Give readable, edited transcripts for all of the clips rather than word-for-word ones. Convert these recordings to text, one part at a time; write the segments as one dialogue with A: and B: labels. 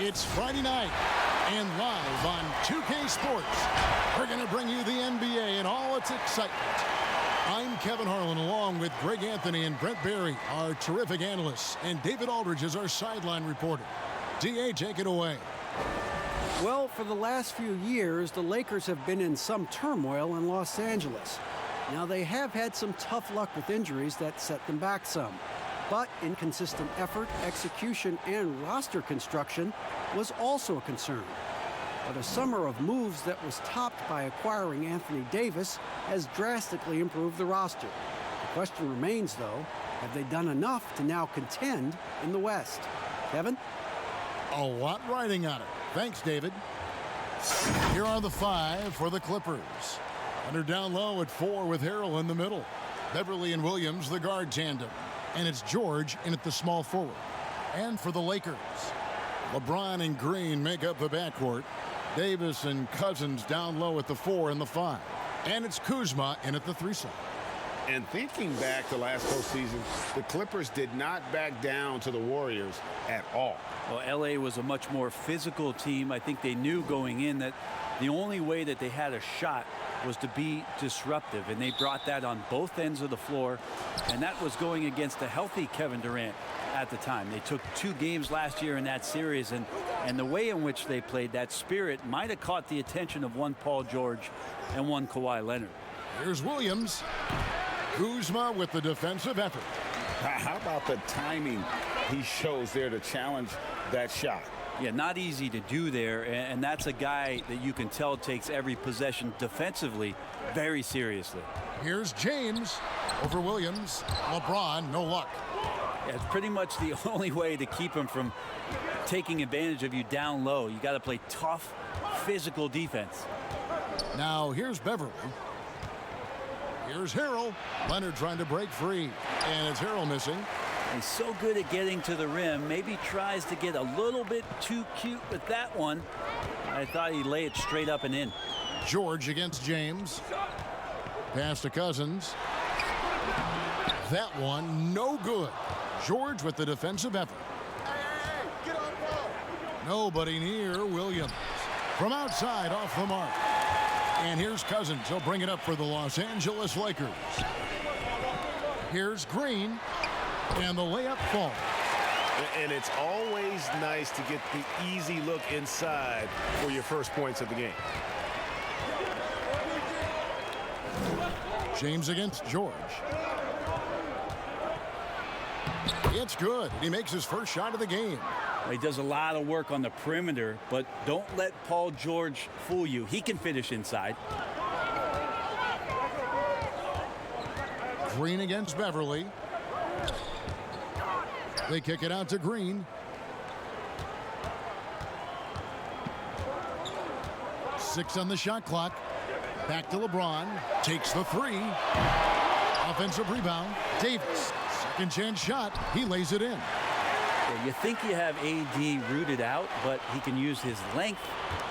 A: It's Friday night, and live on 2K Sports, we're going to bring you the NBA and all its excitement. I'm Kevin Harlan, along with Greg Anthony and Brent Barry, our terrific analysts, and David Aldridge is our sideline reporter. DA, take it away.
B: Well, for the last few years, the Lakers have been in some turmoil in Los Angeles. Now, they have had some tough luck with injuries that set them back some. But inconsistent effort, execution, and roster construction was also a concern. But a summer of moves that was topped by acquiring Anthony Davis has drastically improved the roster. The question remains, though, have they done enough to now contend in the West? Kevin?
A: A lot riding on it. Thanks, David. Here are the five for the Clippers. Under down low at 4 with Harrell in the middle. Beverly and Williams, the guard tandem. And it's George in at the small forward. And for the Lakers, LeBron and Green make up the backcourt. Davis and Cousins down low at the 4 and the 5. And it's Kuzma in at the 3 slot.
C: And thinking back to last postseason, the Clippers did not back down to the Warriors at all.
D: Well, L.A. was a much more physical team. I think they knew going in that the only way that they had a shot was to be disruptive, and they brought that on both ends of the floor, and that was going against a healthy Kevin Durant at the time. They took 2 games last year in that series, and the way in which they played, that spirit might have caught the attention of one Paul George and one Kawhi Leonard.
A: Here's Williams. Kuzma with the defensive effort.
C: How about the timing he shows there to challenge that shot?
D: Yeah, not easy to do there, and that's a guy that you can tell takes every possession defensively very seriously.
A: Here's James over Williams. LeBron, no luck.
D: Yeah, it's pretty much the only way to keep him from taking advantage of you down low. You got to play tough, physical defense.
A: Now here's Beverly. Here's Harrell. Leonard trying to break free, and it's Harrell missing.
D: He's so good at getting to the rim. Maybe tries to get a little bit too cute with that one. I thought he'd lay it straight up and in.
A: George against James. Pass to Cousins. That one, no good. George with the defensive effort. Nobody near Williams. From outside, off the mark. And here's Cousins. He'll bring it up for the Los Angeles Lakers. Here's Green. And the layup falls.
E: And it's always nice to get the easy look inside for your first points of the game.
A: James against George. It's good. He makes his first shot of the game.
D: He does a lot of work on the perimeter, but don't let Paul George fool you. He can finish inside.
A: Green against Beverly. They kick it out to Green. 6 on the shot clock. Back to LeBron. Takes the 3. Offensive rebound. Davis. Second chance shot. He lays it in.
D: Yeah, you think you have AD rooted out, but he can use his length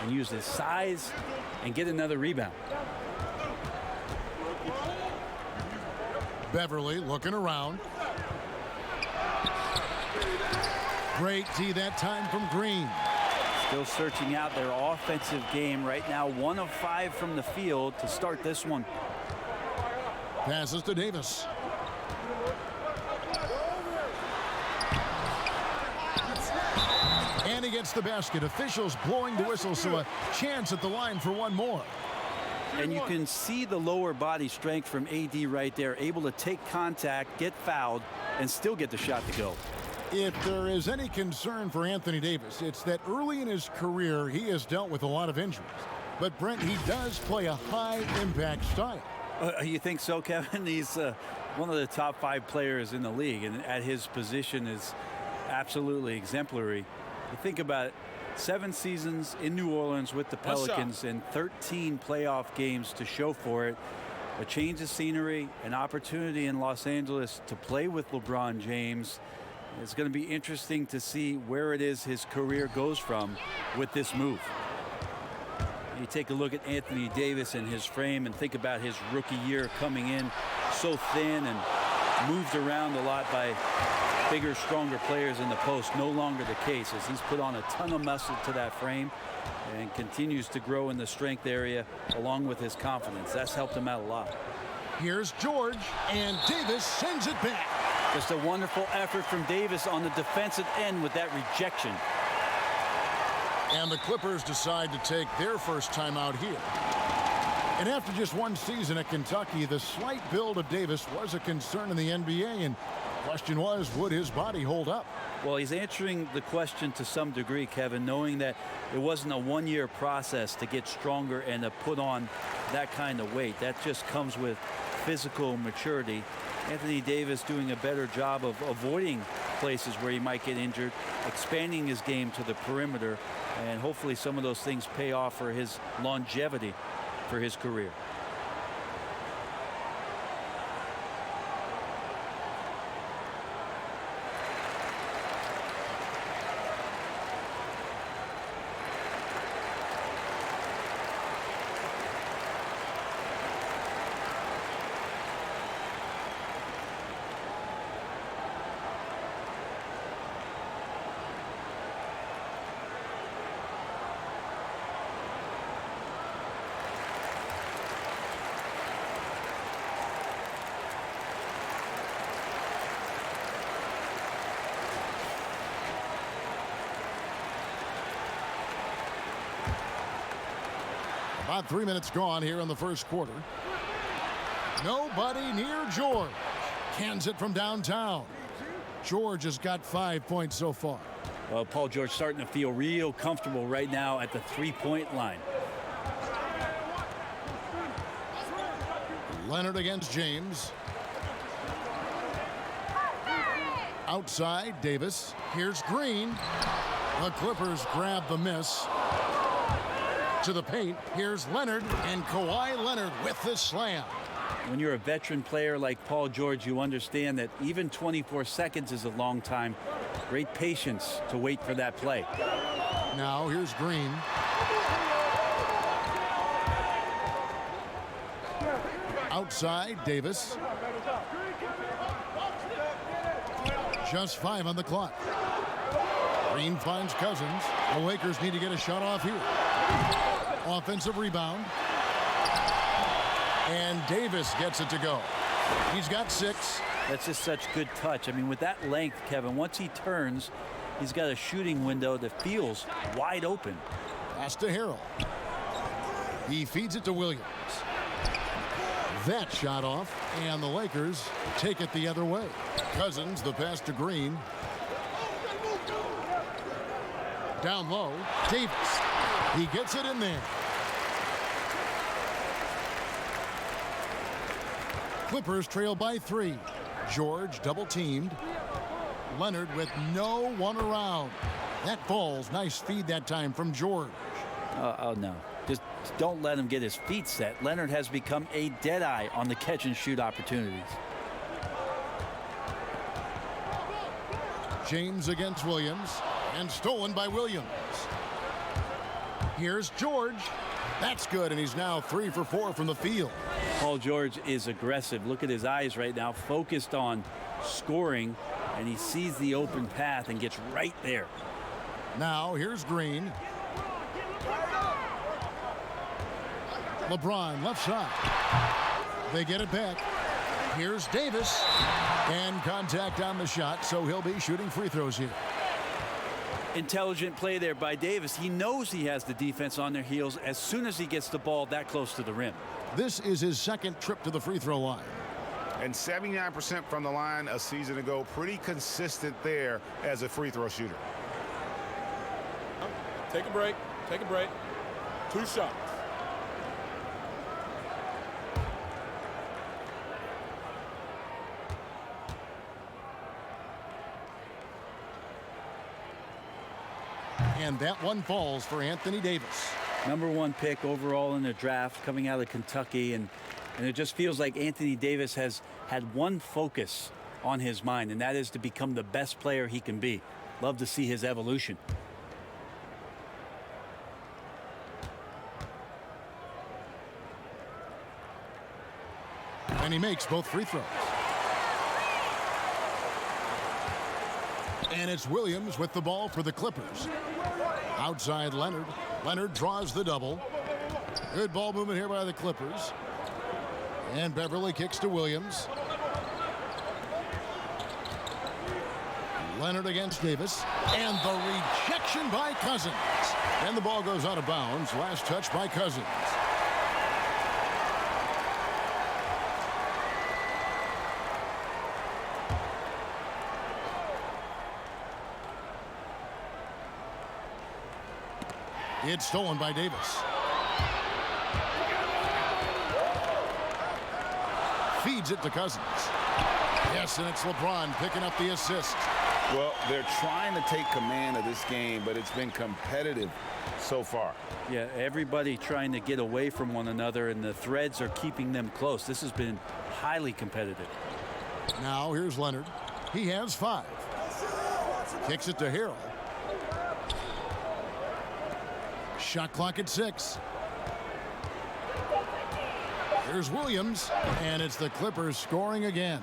D: and use his size and get another rebound.
A: Beverly looking around. Great D that time from Green.
D: Still searching out their offensive game right now. 1 of 5 from the field to start this one.
A: Passes to Davis. And he gets the basket. Officials blowing the whistle, so a chance at the line for one more.
D: And you can see the lower body strength from AD right there, able to take contact, get fouled, and still get the shot to go.
A: If there is any concern for Anthony Davis, it's that early in his career he has dealt with a lot of injuries. But Brent, he does play a high-impact style.
D: You think so, Kevin? He's one of the top 5 players in the league, and at his position is absolutely exemplary. You think about it, 7 seasons in New Orleans with the Pelicans and 13 playoff games to show for it. A change of scenery, an opportunity in Los Angeles to play with LeBron James. It's going to be interesting to see where it is his career goes from with this move. You take a look at Anthony Davis and his frame and think about his rookie year coming in so thin and moved around a lot by bigger, stronger players in the post. No longer the case, as he's put on a ton of muscle to that frame and continues to grow in the strength area along with his confidence. That's helped him out a lot.
A: Here's George, and Davis sends it back.
D: Just a wonderful effort from Davis on the defensive end with that rejection.
A: And the Clippers decide to take their first timeout here. And after just one season at Kentucky, the slight build of Davis was a concern in the NBA, and the question was, would his body hold up?
D: Well, he's answering the question to some degree, Kevin, knowing that it wasn't a one-year process to get stronger and to put on that kind of weight. That just comes with physical maturity. Anthony Davis doing a better job of avoiding places where he might get injured, expanding his game to the perimeter, and hopefully some of those things pay off for his longevity for his career.
A: About 3 minutes gone here in the first quarter. Nobody near George. Cans it from downtown. George has got 5 points so far.
D: Well, Paul George starting to feel real comfortable right now at the three-point line.
A: Leonard against James. Outside, Davis. Here's Green. The Clippers grab the miss. To the paint, here's Leonard, and Kawhi Leonard with the slam.
D: When you're a veteran player like Paul George, you understand that even 24 seconds is a long time. Great patience to wait for that play.
A: Now here's Green. Outside, Davis. Just 5 on the clock. Green finds Cousins. The Lakers need to get a shot off here. Offensive rebound. And Davis gets it to go. He's got 6.
D: That's just such good touch. I mean, with that length, Kevin, once he turns, he's got a shooting window that feels wide open.
A: Pass to Harrell. He feeds it to Williams. That shot off, and the Lakers take it the other way. Cousins, the pass to Green. Down low, Davis. He gets it in there. Clippers trail by 3. George double teamed. Leonard with no one around. That falls. Nice feed that time from George.
D: Oh, no. Just don't let him get his feet set. Leonard has become a deadeye on the catch and shoot opportunities.
A: James against Williams, and stolen by Williams. Here's George. That's good, and he's now 3 for 4 from the field.
D: Paul George is aggressive. Look at his eyes right now, focused on scoring, and he sees the open path and gets right there.
A: Now here's Green. LeBron left side. They get it back. Here's Davis. And contact on the shot, so he'll be shooting free throws here.
D: Intelligent play there by Davis. He knows he has the defense on their heels as soon as he gets the ball that close to the rim.
A: This is his second trip to the free throw line.
C: And 79% from the line a season ago. Pretty consistent there as a free throw shooter.
F: Take a break. Take a break. 2 shots.
A: And that one falls for Anthony Davis.
D: #1 pick overall in the draft, coming out of Kentucky, and it just feels like Anthony Davis has had one focus on his mind, and that is to become the best player he can be. Love to see his evolution.
A: And he makes both free throws. And it's Williams with the ball for the Clippers. Outside Leonard. Leonard draws the double. Good ball movement here by the Clippers. And Beverly kicks to Williams. Leonard against Davis. And the rejection by Cousins. And the ball goes out of bounds. Last touch by Cousins. It's stolen by Davis. Feeds it to Cousins. Yes, and it's LeBron picking up the assist.
C: Well, they're trying to take command of this game, but it's been competitive so far.
D: Yeah, everybody trying to get away from one another, and the threads are keeping them close. This has been highly competitive.
A: Now here's Leonard. He has 5. Kicks it to Harrell. Shot clock at 6. Here's Williams, and it's the Clippers scoring again.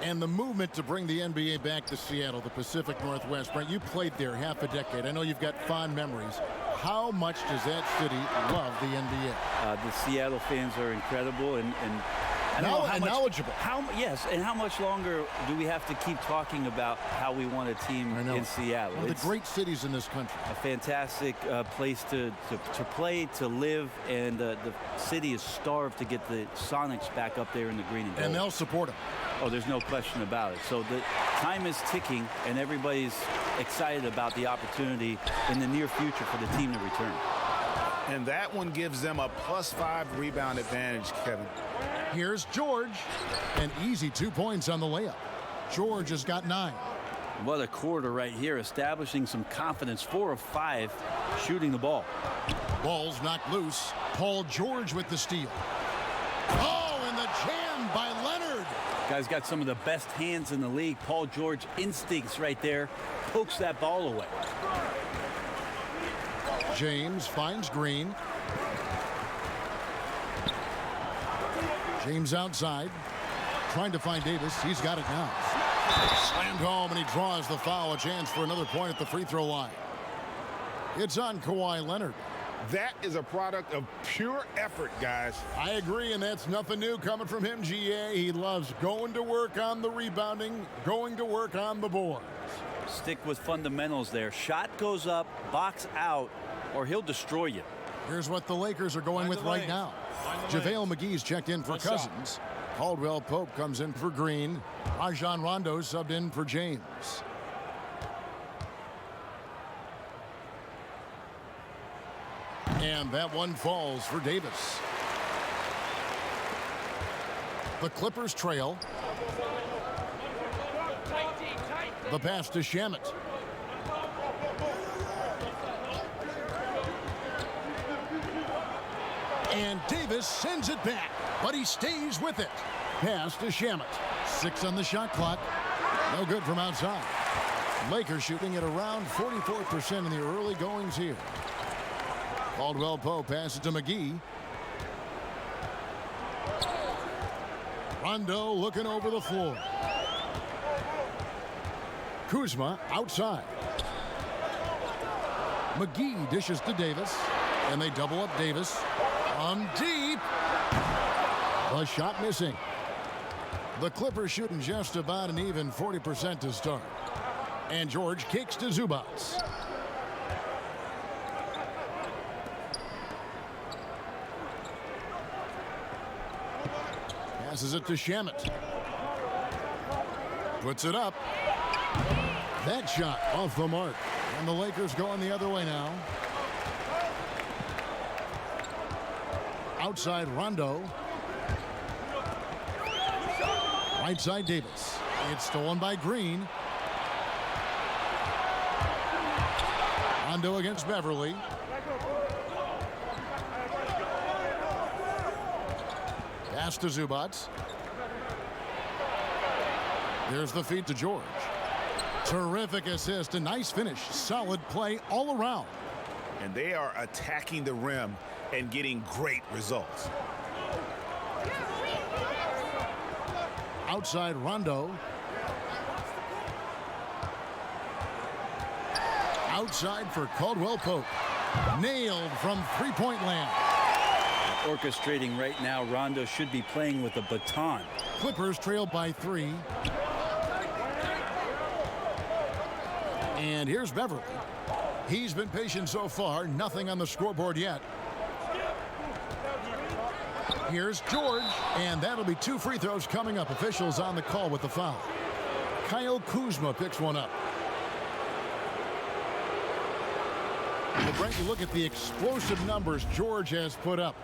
A: And the movement to bring the NBA back to Seattle, the Pacific Northwest. Brent, you played there half a decade. I know you've got fond memories. How much does that city love the NBA?
D: The Seattle fans are incredible, and I don't know how much,
A: knowledgeable.
D: Yes, and how much longer do we have to keep talking about how we want a team in Seattle?
A: One of the great cities in this country.
D: A fantastic place to play, to live, and the city is starved to get the Sonics back up there in the green and gold.
A: And they'll support them.
D: Oh, there's no question about it. So the time is ticking, and everybody's excited about the opportunity in the near future for the team to return.
C: And that one gives them a +5 rebound advantage, Kevin.
A: Here's George. An easy 2 points on the layup. George has got 9.
D: What a quarter right here, establishing some confidence. 4 of 5 shooting the ball.
A: Ball's knocked loose. Paul George with the steal. Oh, and the jam by Leonard.
D: Guy's got some of the best hands in the league. Paul George instincts right there. Pokes that ball away.
A: James finds Green. James outside. Trying to find Davis. He's got it now. Slammed home, and he draws the foul. A chance for another point at the free throw line. It's on Kawhi Leonard.
C: That is a product of pure effort, guys.
A: I agree, and that's nothing new coming from him, GA. He loves going to work on the rebounding, going to work on the boards.
D: Stick with fundamentals there. Shot goes up, box out, or he'll destroy you.
A: Here's what the Lakers are going with right now. JaVale McGee's checked in for Cousins. Caldwell Pope comes in for Green. Rajon Rondo subbed in for James. And that one falls for Davis. The Clippers trail. The pass to Shamet. And Davis sends it back, but he stays with it. Pass to Shamet. 6 on the shot clock. No good from outside. Lakers shooting at around 44% in the early goings here. Caldwell Pope passes to McGee. Rondo looking over the floor. Kuzma outside. McGee dishes to Davis, and they double up Davis. From deep. The shot missing. The Clippers shooting just about an even 40% to start. And George kicks to Zubats. Passes it to Shamet. Puts it up. That shot off the mark. And the Lakers going the other way now. Outside Rondo. Right side Davis. It's stolen by Green. Rondo against Beverly. Pass to Zubats. There's the feed to George. Terrific assist. A nice finish. Solid play all around.
C: And they are attacking the rim and getting great results.
A: Outside Rondo. Outside for Caldwell Pope. Nailed from three-point land.
D: Orchestrating right now, Rondo should be playing with a baton.
A: Clippers trail by 3. And here's Beverly. He's been patient so far. Nothing on the scoreboard yet. Here's George. And that'll be 2 free throws coming up. Officials on the call with the foul. Kyle Kuzma picks one up. Well, Brent, you look at the explosive numbers George has put up.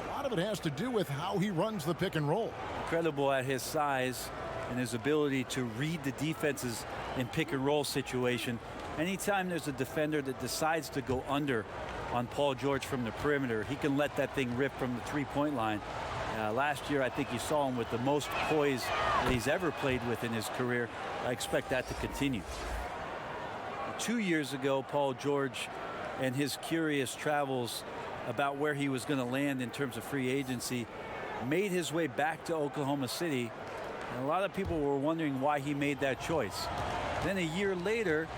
A: A lot of it has to do with how he runs the pick and roll.
D: Incredible at his size and his ability to read the defenses in pick and roll situation. Anytime there's a defender that decides to go under on Paul George from the perimeter, he can let that thing rip from the three-point line. Last year, I think you saw him with the most poise that he's ever played with in his career. I expect that to continue. 2 years ago, Paul George and his curious travels about where he was going to land in terms of free agency made his way back to Oklahoma City. And a lot of people were wondering why he made that choice. Then a year later,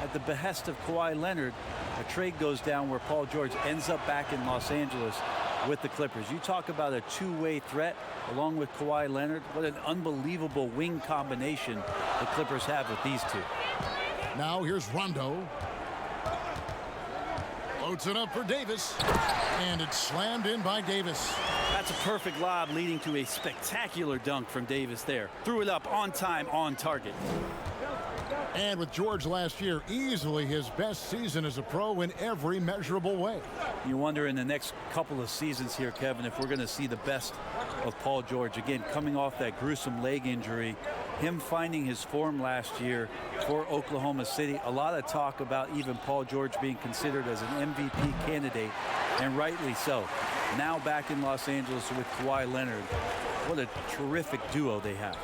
D: at the behest of Kawhi Leonard, a trade goes down where Paul George ends up back in Los Angeles with the Clippers. You talk about a two-way threat along with Kawhi Leonard. What an unbelievable wing combination the Clippers have with these two.
A: Now here's Rondo. Loads it up for Davis. And it's slammed in by Davis.
D: That's a perfect lob leading to a spectacular dunk from Davis there. Threw it up on time, on target.
A: And with George last year, easily his best season as a pro in every measurable way.
D: You wonder in the next couple of seasons here, Kevin, if we're going to see the best of Paul George. Again, coming off that gruesome leg injury, him finding his form last year for Oklahoma City. A lot of talk about even Paul George being considered as an MVP candidate, and rightly so. Now back in Los Angeles with Kawhi Leonard. What a terrific duo they have.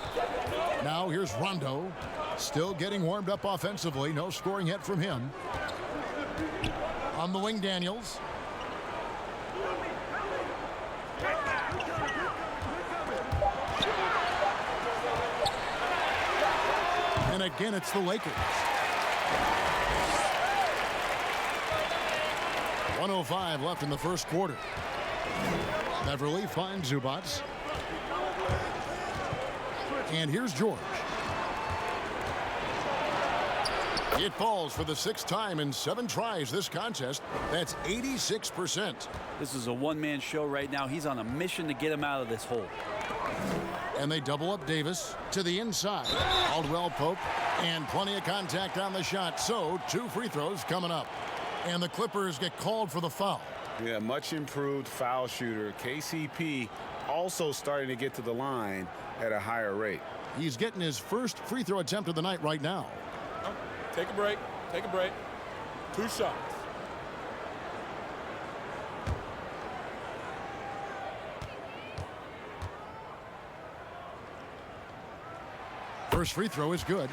A: Now here's Rondo. Still getting warmed up offensively. No scoring yet from him. On the wing, Daniels. And again, it's the Lakers. 1:05 left in the first quarter. Beverly finds Zubac. And here's George. It falls for the 6th time in 7 tries this contest. That's 86%.
D: This is a one-man show right now. He's on a mission to get him out of this hole.
A: And they double up Davis to the inside. Caldwell Pope, and plenty of contact on the shot. So 2 free throws coming up. And the Clippers get called for the foul.
C: Yeah, much improved foul shooter. KCP also starting to get to the line at a higher rate.
A: He's getting his first free throw attempt of the night right now.
F: Take a break. Take a break. 2 shots.
A: First free throw is good.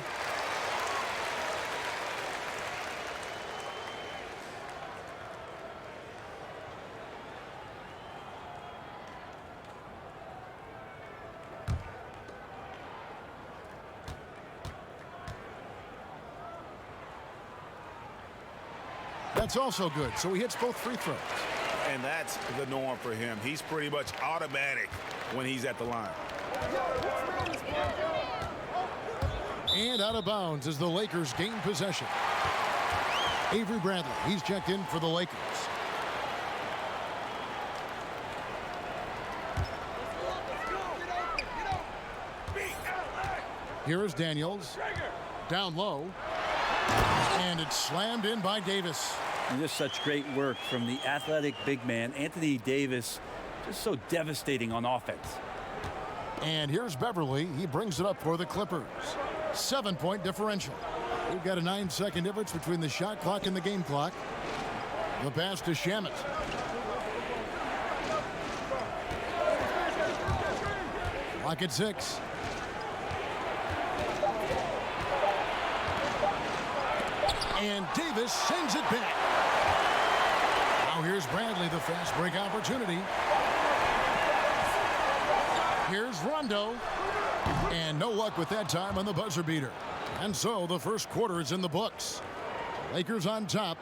A: That's also good. So he hits both free throws.
C: And that's the norm for him. He's pretty much automatic when he's at the line.
A: And out of bounds as the Lakers gain possession. Avery Bradley, he's checked in for the Lakers. Here is Daniels. Down low. And it's slammed in by Davis.
D: And just such great work from the athletic big man, Anthony Davis. Just so devastating on offense.
A: And here's Beverly. He brings it up for the Clippers. 7-point differential. We've got a 9-second difference between the shot clock and the game clock. The pass to Shamet. Clock at 6. And Davis sends it back. Now here's Bradley, the fast break opportunity. Here's Rondo. And no luck with that time on the buzzer beater. And so the first quarter is in the books. Lakers on top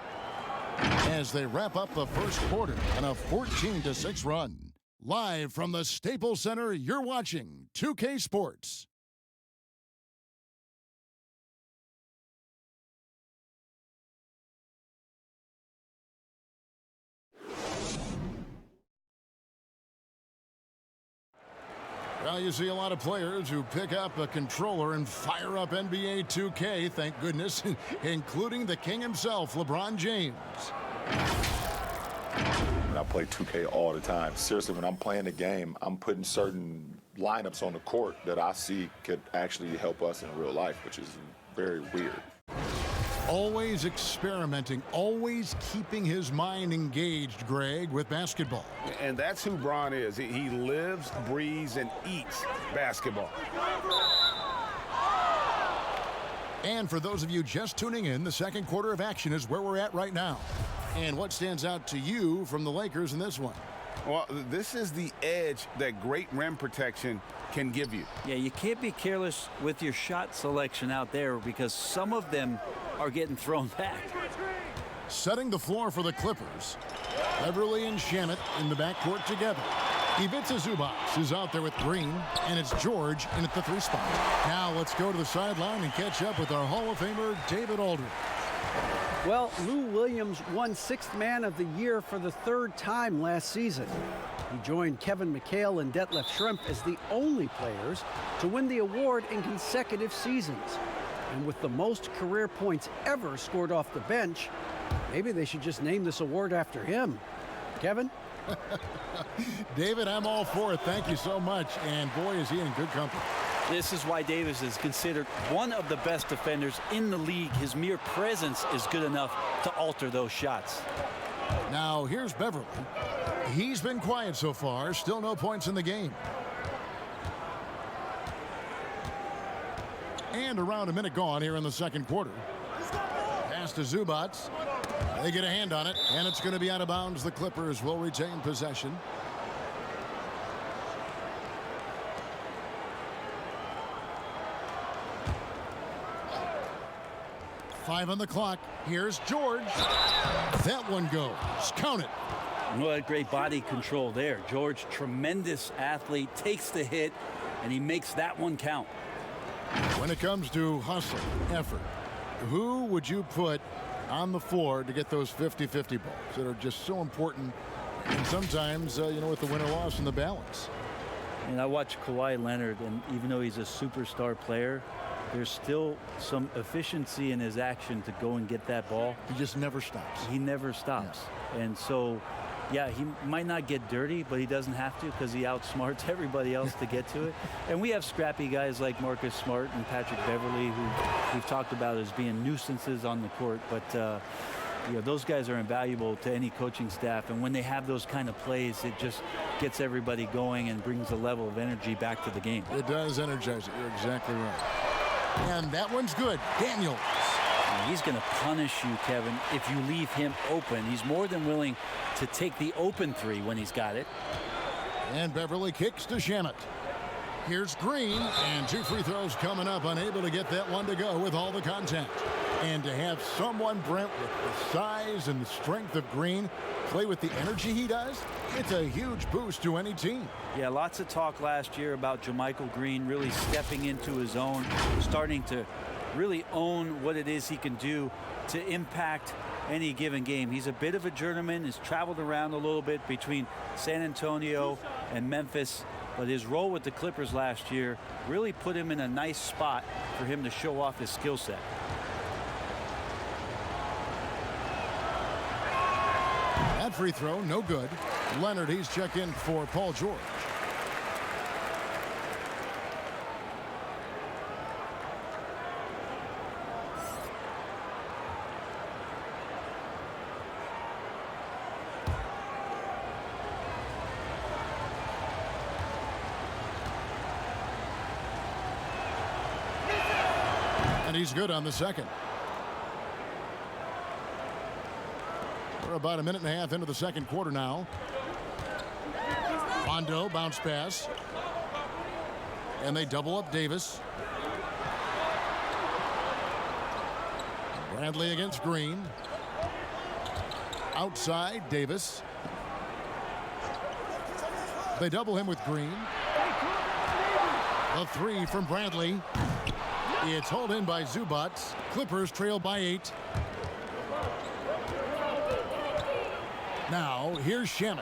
A: as they wrap up the first quarter on a 14-6 run. Live from the Staples Center, you're watching 2K Sports. Well, you see a lot of players who pick up a controller and fire up NBA 2K, thank goodness, including the king himself, LeBron James.
G: I play 2K all the time. Seriously, when I'm playing the game, I'm putting certain lineups on the court that I see could actually help us in real life, which is very weird.
A: Always experimenting, always keeping his mind engaged, Greg, with basketball.
C: And that's who Bron is. He lives, breathes, and eats basketball.
A: And for those of you just tuning in, the second quarter of action is where we're at right now. And what stands out to you from the Lakers in this one?
C: Well, this is the edge that great rim protection can give you.
D: Yeah, you can't be careless with your shot selection out there because some of them are getting thrown back.
A: Setting the floor for the Clippers, Beverly and Shamet in the backcourt together. Ivica Zubac is out there with Green, and it's George in at the 3 spot. Now let's go to the sideline and catch up with our Hall of Famer, David Aldridge.
B: Well, Lou Williams won 6th Man of the Year for the 3rd time last season. He joined Kevin McHale and Detlef Schrempf as the only players to win the award in consecutive seasons. And with the most career points ever scored off the bench, maybe they should just name this award after him. Kevin?
A: David, I'm all for it. Thank you so much. And boy, is he in good company.
D: This is why Davis is considered one of the best defenders in the league. His mere presence is good enough to alter those shots.
A: Now, here's Beverly. He's been quiet so far. Still no points in the game. And around a minute gone here in the second quarter. Pass to Zubac. They get a hand on it, and it's going to be out of bounds. The Clippers will retain possession. Five on the clock. Here's George. That one goes. Count it.
D: What great body control there. George, tremendous athlete, takes the hit, and he makes that one count.
A: When it comes to hustle, effort, who would you put on the floor to get those 50-50 balls that are just so important? And sometimes, with the win or loss and the balance.
D: And I watch Kawhi Leonard, and even though he's a superstar player, there's still some efficiency in his action to go and get that ball.
A: He just never stops.
D: He never stops. Yeah. And so, yeah, he might not get dirty, but he doesn't have to because he outsmarts everybody else to get to it. And we have scrappy guys like Marcus Smart and Patrick Beverly who we've talked about as being nuisances on the court. But, those guys are invaluable to any coaching staff. And when they have those kind of plays, it just gets everybody going and brings a level of energy back to the game.
A: It does energize it. You're exactly right. And that one's good. Daniels.
D: He's going to punish you, Kevin, if you leave him open. He's more than willing to take the open 3 when he's got it.
A: And Beverly kicks to Shamet. Here's Green, and 2 free throws coming up, unable to get that one to go with all the contact. And to have someone, Brent, with the size and the strength of Green play with the energy he does, it's a huge boost to any team.
D: Yeah, lots of talk last year about JaMychal Green really stepping into his own, starting to really own what it is he can do to impact any given game. He's a bit of a journeyman, has traveled around a little bit between San Antonio and Memphis, but his role with the Clippers last year really put him in a nice spot for him to show off his skill set.
A: That free throw, no good. Leonard, he's checked in for Paul George. And he's good on the second. We're about a minute and a half into the second quarter now. Rondo, bounce pass. And they double up Davis. Bradley against Green. Outside, Davis. They double him with Green. The three from Bradley. It's hauled in by Zubac. Clippers trail by 8. Now, here's Shamet.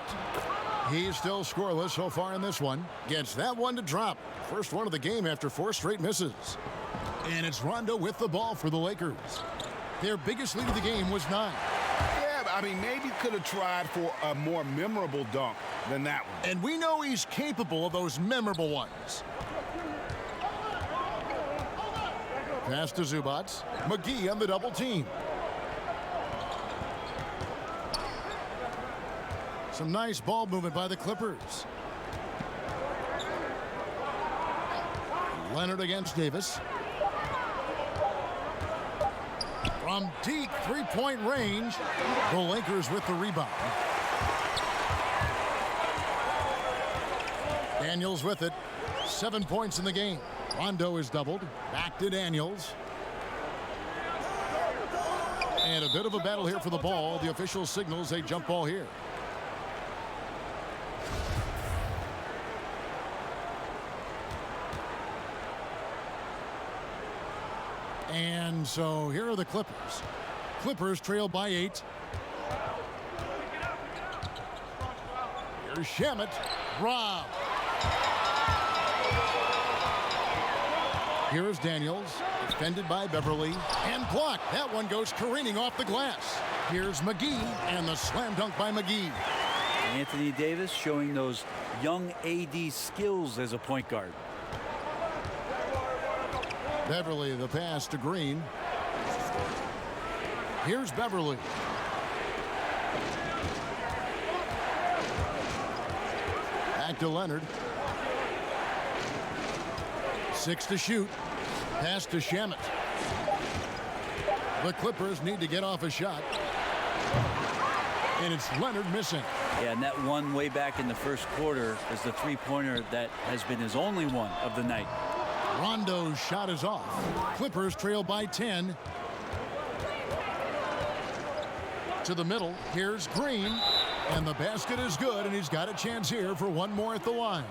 A: He's still scoreless so far in this one. Gets that one to drop. First one of the game after 4 straight misses. And it's Rondo with the ball for the Lakers. Their biggest lead of the game was 9.
C: Yeah, I mean, maybe could have tried for a more memorable dunk than that one.
A: And we know he's capable of those memorable ones. Pass to Zubac. McGee on the double team. Some nice ball movement by the Clippers. Leonard against Davis. From deep three-point range, the Lakers with the rebound. Daniels with it. 7 points in the game. Rondo is doubled. Back to Daniels. And a bit of a battle here for the ball. The official signals a jump ball here. And so here are the Clippers. Clippers trail by 8. Here's Shamet. Rob. Here's Daniels. Defended by Beverly. And blocked. That one goes careening off the glass. Here's McGee. And the slam dunk by McGee.
D: Anthony Davis showing those young AD skills as a point guard.
A: Beverly, the pass to Green. Here's Beverly. Back to Leonard. 6 to shoot. Pass to Shamet. The Clippers need to get off a shot. And it's Leonard missing.
D: Yeah, and that one way back in the first quarter is the three-pointer that has been his only one of the night.
A: Rondo's shot is off. Clippers trail by 10. To the middle. Here's Green. And the basket is good, and he's got a chance here for one more at the line.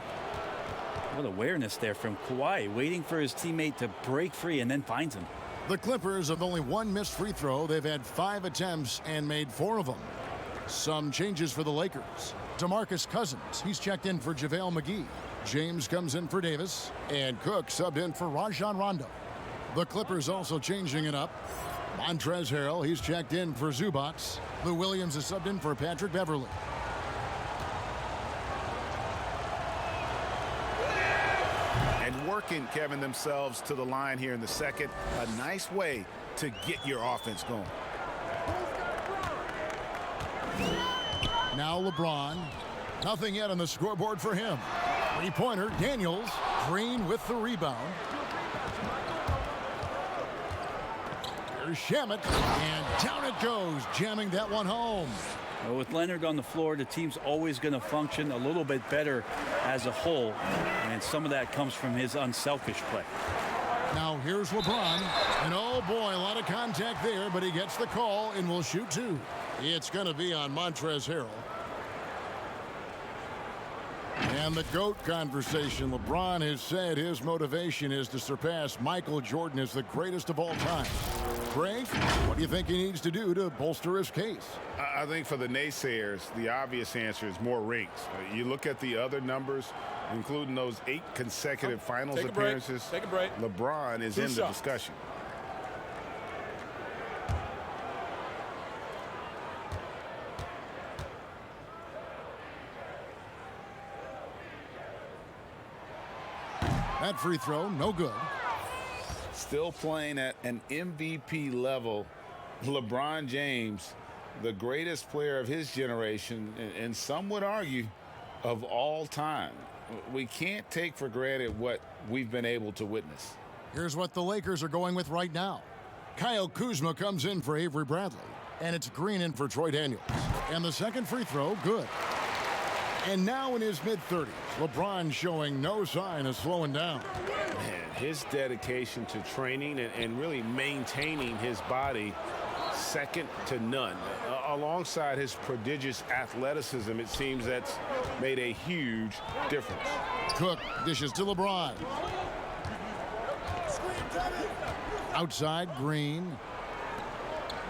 D: What awareness there from Kawhi, waiting for his teammate to break free and then finds him.
A: The Clippers have only 1 missed free throw. They've had 5 attempts and made 4 of them. Some changes for the Lakers. DeMarcus Cousins, he's checked in for JaVale McGee. James comes in for Davis, and Cook subbed in for Rajon Rondo. The Clippers also changing it up. Montrezl Harrell, he's checked in for Zubac. Lou Williams is subbed in for Patrick Beverly.
C: And working, Kevin, themselves to the line here in the second. A nice way to get your offense going.
A: Now LeBron. Nothing yet on the scoreboard for him. Three-pointer, Daniels. Green with the rebound. Here's Shamet. And down it goes, jamming that one home.
D: Well, with Leonard on the floor, the team's always going to function a little bit better as a whole. And some of that comes from his unselfish play.
A: Now here's LeBron. And oh boy, a lot of contact there, but he gets the call and will shoot 2. It's going to be on Montrezl Harrell. And the GOAT conversation. LeBron has said his motivation is to surpass Michael Jordan as the greatest of all time. Greg, what do you think he needs to do to bolster his case?
C: I think for the naysayers, the obvious answer is more rings. You look at the other numbers, including those 8 consecutive finals appearances.
F: Take a break.
C: LeBron is in the discussion.
A: That free throw, no good.
C: Still playing at an MVP level, LeBron James, the greatest player of his generation, and some would argue of all time. We can't take for granted what we've been able to witness.
A: Here's what the Lakers are going with right now. Kyle Kuzma comes in for Avery Bradley, and it's Green in for Troy Daniels. And the second free throw, good. And now in his mid-30s, LeBron showing no sign of slowing down.
C: Man,
E: His dedication to training and really maintaining his body, second to none. Alongside his prodigious athleticism, it seems that's made a huge difference.
A: Cook dishes to LeBron. Outside, Green.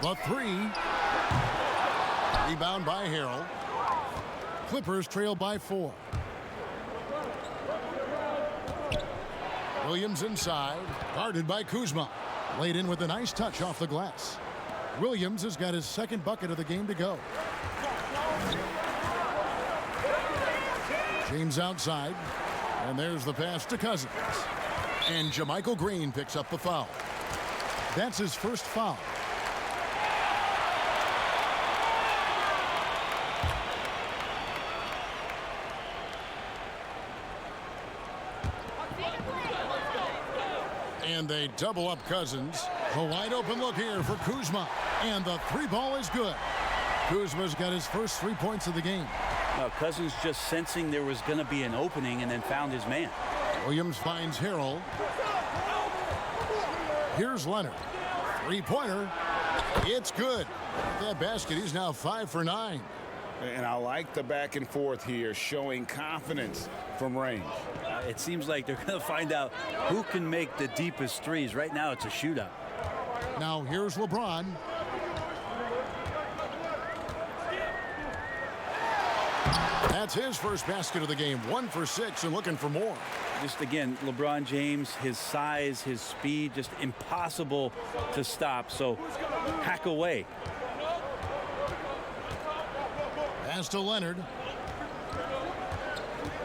A: The three. Rebound by Harrell. Clippers trail by 4. Williams inside, guarded by Kuzma. Laid in with a nice touch off the glass. Williams has got his second bucket of the game to go. James outside, and there's the pass to Cousins. And JaMychal Green picks up the foul. That's his first foul. And they double up Cousins. A wide open look here for Kuzma. And the three ball is good. Kuzma's got his first 3 points of the game.
D: Cousins just sensing there was going to be an opening and then found his man.
A: Williams finds Harrell. Here's Leonard. Three-pointer. It's good. That basket, he's now 5 for 9.
C: And I like the back and forth here, showing confidence from range.
D: It seems like they're going to find out who can make the deepest threes. Right now, it's a shootout.
A: Now here's LeBron. That's his first basket of the game. 1 for 6 and looking for more.
D: Just again, LeBron James, his size, his speed, just impossible to stop. So hack away.
A: Pass to Leonard.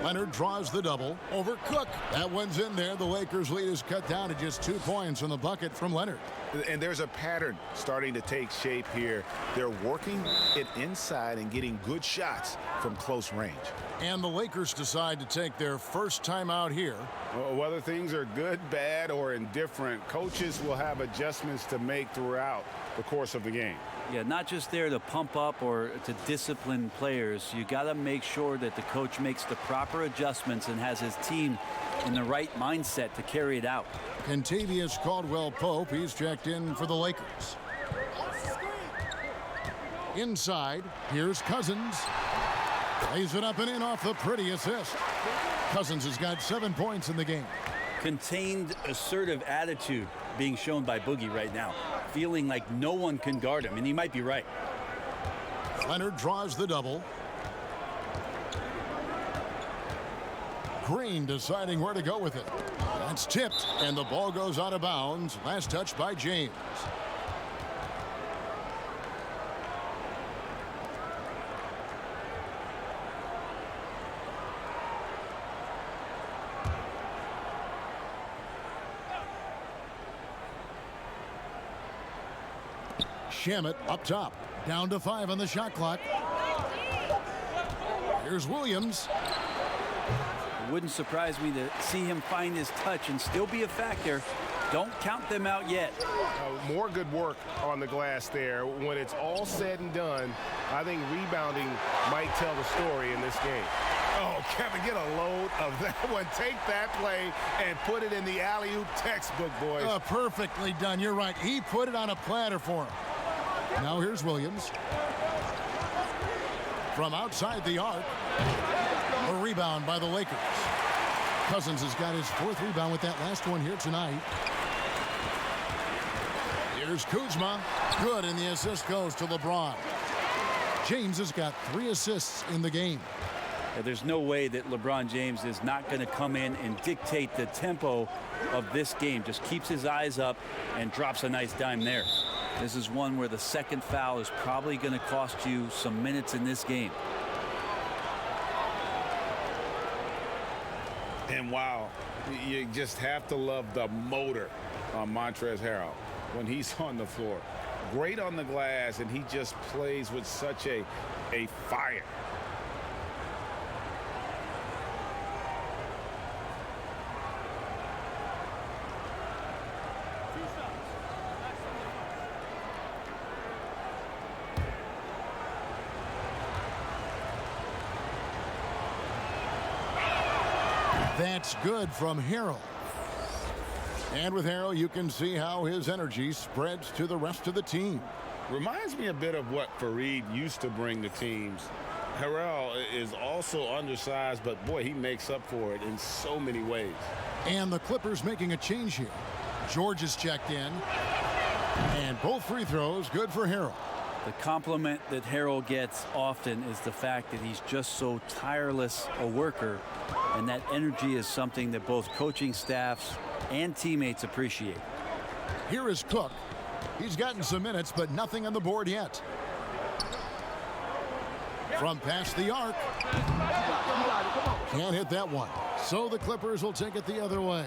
A: Leonard draws the double over Cook. That one's in there. The Lakers lead is cut down to just 2 points on the bucket from Leonard.
E: And there's a pattern starting to take shape here. They're working it inside and getting good shots from close range.
A: And the Lakers decide to take their first time out here.
C: Well, whether things are good, bad, or indifferent, coaches will have adjustments to make throughout the course of the game.
D: Yeah, not just there to pump up or to discipline players. You got to make sure that the coach makes the proper adjustments and has his team in the right mindset to carry it out.
A: Kentavious Caldwell-Pope, he's checked in for the Lakers. Inside, here's Cousins. Lays it up and in off the pretty assist. Cousins has got 7 points in the game.
D: Contained, assertive attitude being shown by Boogie right now. Feeling like no one can guard him, and he might be right.
A: Leonard draws the double. Green deciding where to go with it. That's tipped, and the ball goes out of bounds. Last touch by James. Shamet up top. Down to 5 on the shot clock. Here's Williams.
D: It wouldn't surprise me to see him find his touch and still be a factor. Don't count them out yet.
E: More good work on the glass there. When it's all said and done, I think rebounding might tell the story in this game. Oh, Kevin, get a load of that one. Take that play and put it in the alley-oop textbook, boys.
A: Perfectly done. You're right. He put it on a platter for him. Now here's Williams. From outside the arc. A rebound by the Lakers. Cousins has got his 4th rebound with that last one here tonight. Here's Kuzma. Good, and the assist goes to LeBron. James has got 3 assists in the game.
D: Yeah, there's no way that LeBron James is not going to come in and dictate the tempo of this game. Just keeps his eyes up and drops a nice dime there. This is one where the second foul is probably going to cost you some minutes in this game.
C: And wow, you just have to love the motor on Montrezl Harrell when he's on the floor. Great on the glass, and he just plays with such a fire.
A: That's good from Harrell. And with Harrell, you can see how his energy spreads to the rest of the team.
C: Reminds me a bit of what Fareed used to bring to teams. Harrell is also undersized, but boy, he makes up for it in so many ways.
A: And the Clippers making a change here. George is checked in. And both free throws good for Harrell.
D: The compliment that Harrell gets often is the fact that he's just so tireless a worker, and that energy is something that both coaching staffs and teammates appreciate.
A: Here is Cook. He's gotten some minutes, but nothing on the board yet. From past the arc. Can't hit that one. So the Clippers will take it the other way.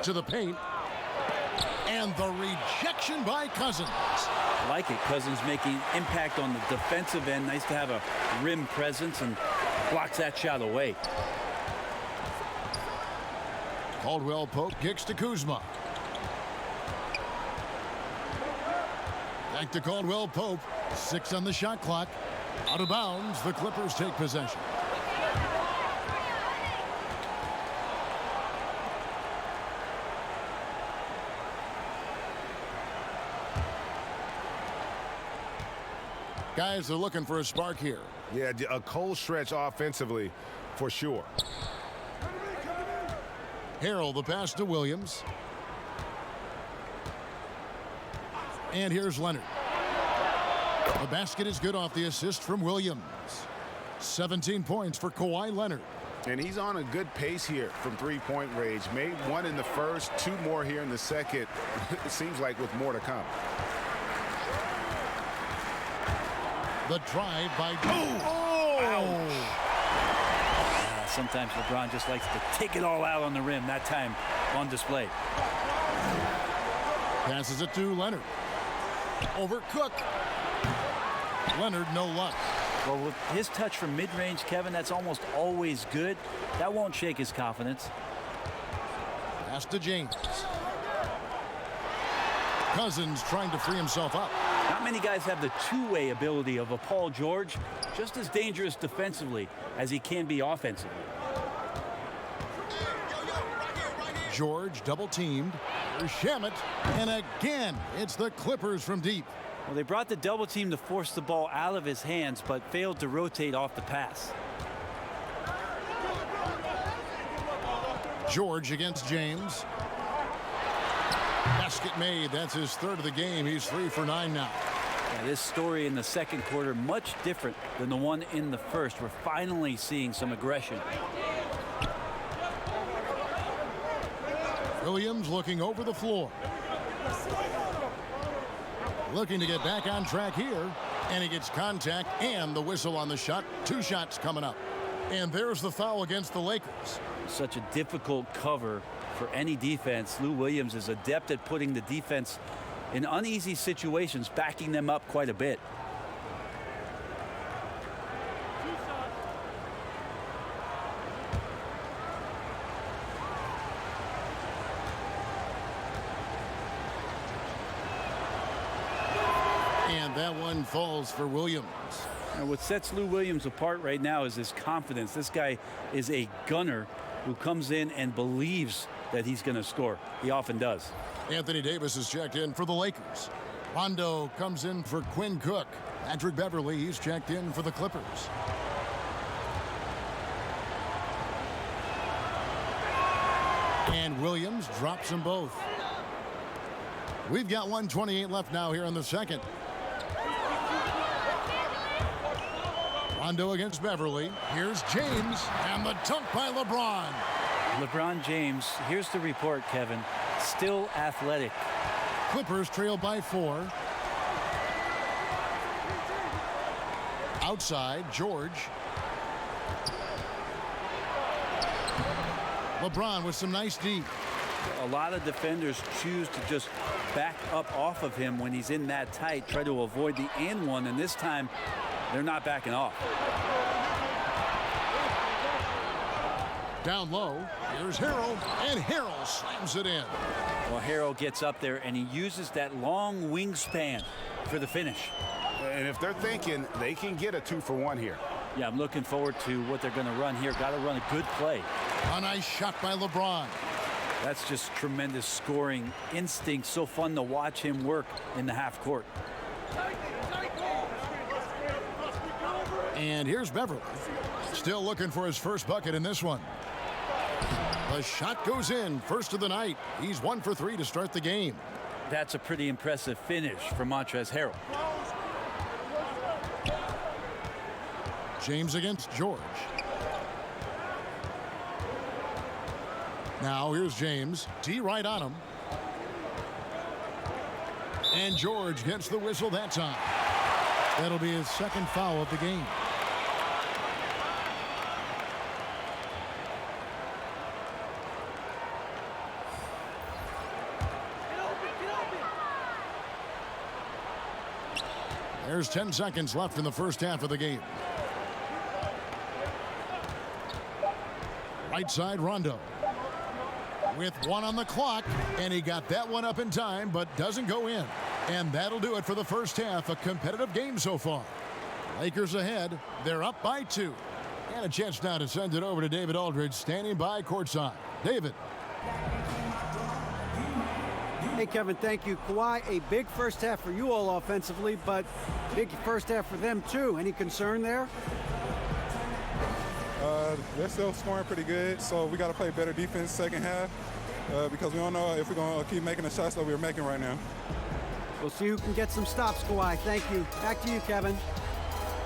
A: To the paint. And the rejection by Cousins.
D: I like it. Cousins making impact on the defensive end. Nice to have a rim presence, and blocks that shot away.
A: Caldwell Pope kicks to Kuzma. Back to Caldwell Pope. 6 on the shot clock. Out of bounds. The Clippers take possession. Guys are looking for a spark here.
E: Yeah, a cold stretch offensively for sure.
A: Harrell, the pass to Williams. And here's Leonard. The basket is good off the assist from Williams. 17 points for Kawhi Leonard.
E: And he's on a good pace here from three-point range. Made one in the first, 2 more here in the second. It seems like with more to come.
A: The drive by... Oh!
D: Sometimes LeBron just likes to take it all out on the rim. That time on display.
A: Passes it to Leonard. Over Cook. Leonard, no luck.
D: Well, with his touch from mid-range, Kevin, that's almost always good. That won't shake his confidence.
A: Pass to James. Cousins trying to free himself up.
D: Not many guys have the two-way ability of a Paul George, just as dangerous defensively as he can be offensively.
A: George double-teamed. There's Shamet. And again, it's the Clippers from deep.
D: Well, they brought the double team to force the ball out of his hands, but failed to rotate off the pass.
A: George against James. Basket made. That's his third of the game. He's 3 for 9 now.
D: Yeah, this story in the second quarter, much different than the one in the first. We're finally seeing some aggression.
A: Williams looking over the floor. Looking to get back on track here. And he gets contact and the whistle on the shot. 2 shots coming up. And there's the foul against the Lakers.
D: Such a difficult cover for any defense. Lou Williams is adept at putting the defense in uneasy situations, backing them up quite a bit.
A: And that one falls for Williams.
D: And what sets Lou Williams apart right now is his confidence. This guy is a gunner who comes in and believes that he's going to score. He often does.
A: Anthony Davis is checked in for the Lakers. Rondo comes in for Quinn Cook. Patrick Beverly, he's checked in for the Clippers. And Williams drops them both. We've got 1:28 left now here in the second. Rondo against Beverly. Here's James and the dunk by LeBron.
D: LeBron James, here's the report, Kevin, still athletic.
A: Clippers trail by 4. Outside, George. LeBron with some nice deep.
D: A lot of defenders choose to just back up off of him when he's in that tight, try to avoid the and one, and this time they're not backing off.
A: Down low, here's Harrell, and Harrell slams it in.
D: Well, Harrell gets up there, and he uses that long wingspan for the finish.
E: And if they're thinking they can get a 2-for-1 here.
D: Yeah, I'm looking forward to what they're going to run here. Got to run a good play.
A: A nice shot by LeBron.
D: That's just tremendous scoring instinct. So fun to watch him work in the half court.
A: And here's Beverly. Still looking for his first bucket in this one. The shot goes in, first of the night. He's 1 for 3 to start the game.
D: That's a pretty impressive finish for Montrezl Harrell.
A: James against George. Now here's James. T right on him. And George gets the whistle that time. That'll be his second foul of the game. There's 10 seconds left in the first half of the game. Right side, Rondo. With 1 on the clock, and he got that one up in time, but doesn't go in. And that'll do it for the first half. A competitive game so far. Lakers ahead. They're up by 2. And a chance now to send it over to David Aldridge, standing by courtside. David.
B: Hey, Kevin, thank you. Kawhi, a big first half for you all offensively, but big first half for them, too. Any concern there?
H: They're still scoring pretty good, so we got to play better defense second half because we don't know if we're going to keep making the shots that we're making right now.
B: We'll see who can get some stops, Kawhi. Thank you. Back to you, Kevin.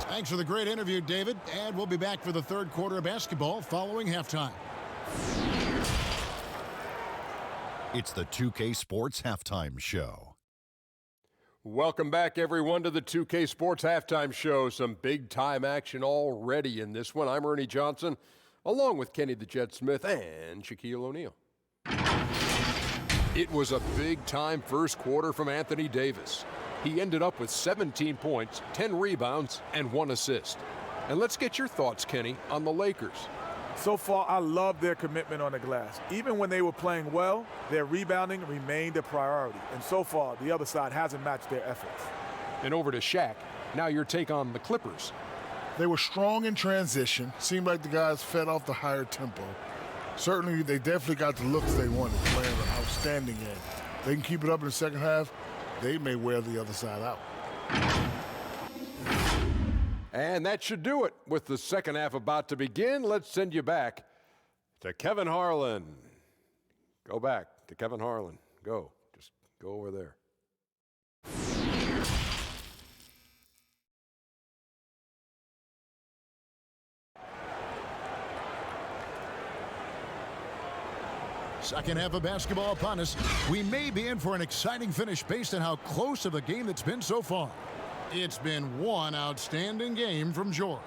A: Thanks for the great interview, David. And we'll be back for the third quarter of basketball following halftime.
I: It's the 2K Sports Halftime Show.
J: Welcome back, everyone, to the 2K Sports Halftime Show. Some big-time action already in this one. I'm Ernie Johnson, along with Kenny the Jet Smith and Shaquille O'Neal. It was a big-time first quarter from Anthony Davis. He ended up with 17 points, 10 rebounds, and 1 assist. And let's get your thoughts, Kenny, on the Lakers.
K: So far, I love their commitment on the glass. Even when they were playing well, their rebounding remained a priority. And so far, the other side hasn't matched their efforts.
J: And over to Shaq. Now your take on the Clippers.
L: They were strong in transition. Seemed like the guys fed off the higher tempo. Certainly, they definitely got the looks they wanted, playing an outstanding game. They can keep it up in the second half, they may wear the other side out.
J: And that should do it. With the second half about to begin, let's send you back to Kevin Harlan. Go back to Kevin Harlan. Go. Just go over there.
A: Second half of basketball upon us. We may be in for an exciting finish based on how close of a game it's been so far. It's been one outstanding game from George.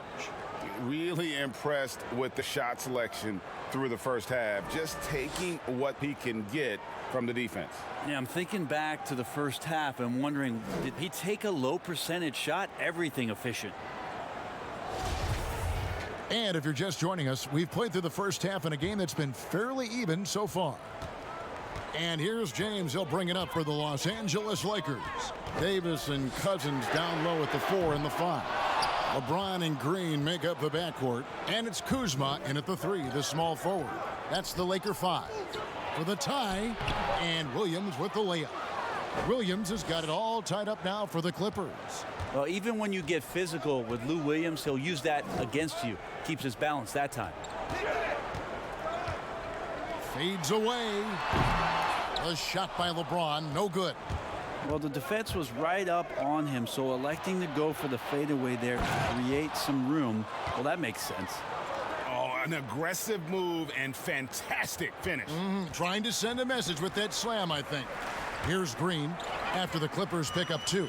C: Really impressed with the shot selection through the first half, just taking what he can get from the defense.
D: Yeah, I'm thinking back to the first half and wondering, did he take a low percentage shot? Everything efficient.
A: And if you're just joining us, we've played through the first half in a game that's been fairly even so far. And here's James. He'll bring it up for the Los Angeles Lakers. Davis and Cousins down low at the 4 and the 5. LeBron and Green make up the backcourt. And it's Kuzma in at the 3, the small forward. That's the Laker 5. For the tie, and Williams with the layup. Williams has got it all tied up now for the Clippers.
D: Well, even when you get physical with Lou Williams, he'll use that against you. Keeps his balance that time.
A: Fades away. A shot by LeBron, no good.
D: Well, the defense was right up on him, so electing to go for the fadeaway there to create some room, well, that makes sense.
E: Oh, an aggressive move and fantastic finish.
A: Trying to send a message with that slam, I think. Here's Green after the Clippers pick up 2.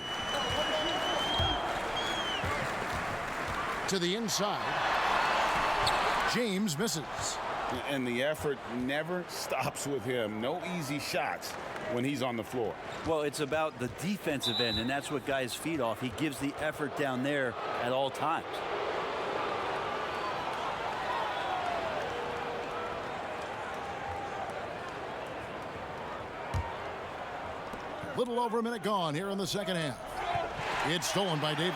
A: To the inside. James misses.
C: And the effort never stops with him. No easy shots when he's on the floor.
D: Well, it's about the defensive end, and that's what guys feed off. He gives the effort down there at all times.
A: Little over a minute gone here in the second half. It's stolen by Davis.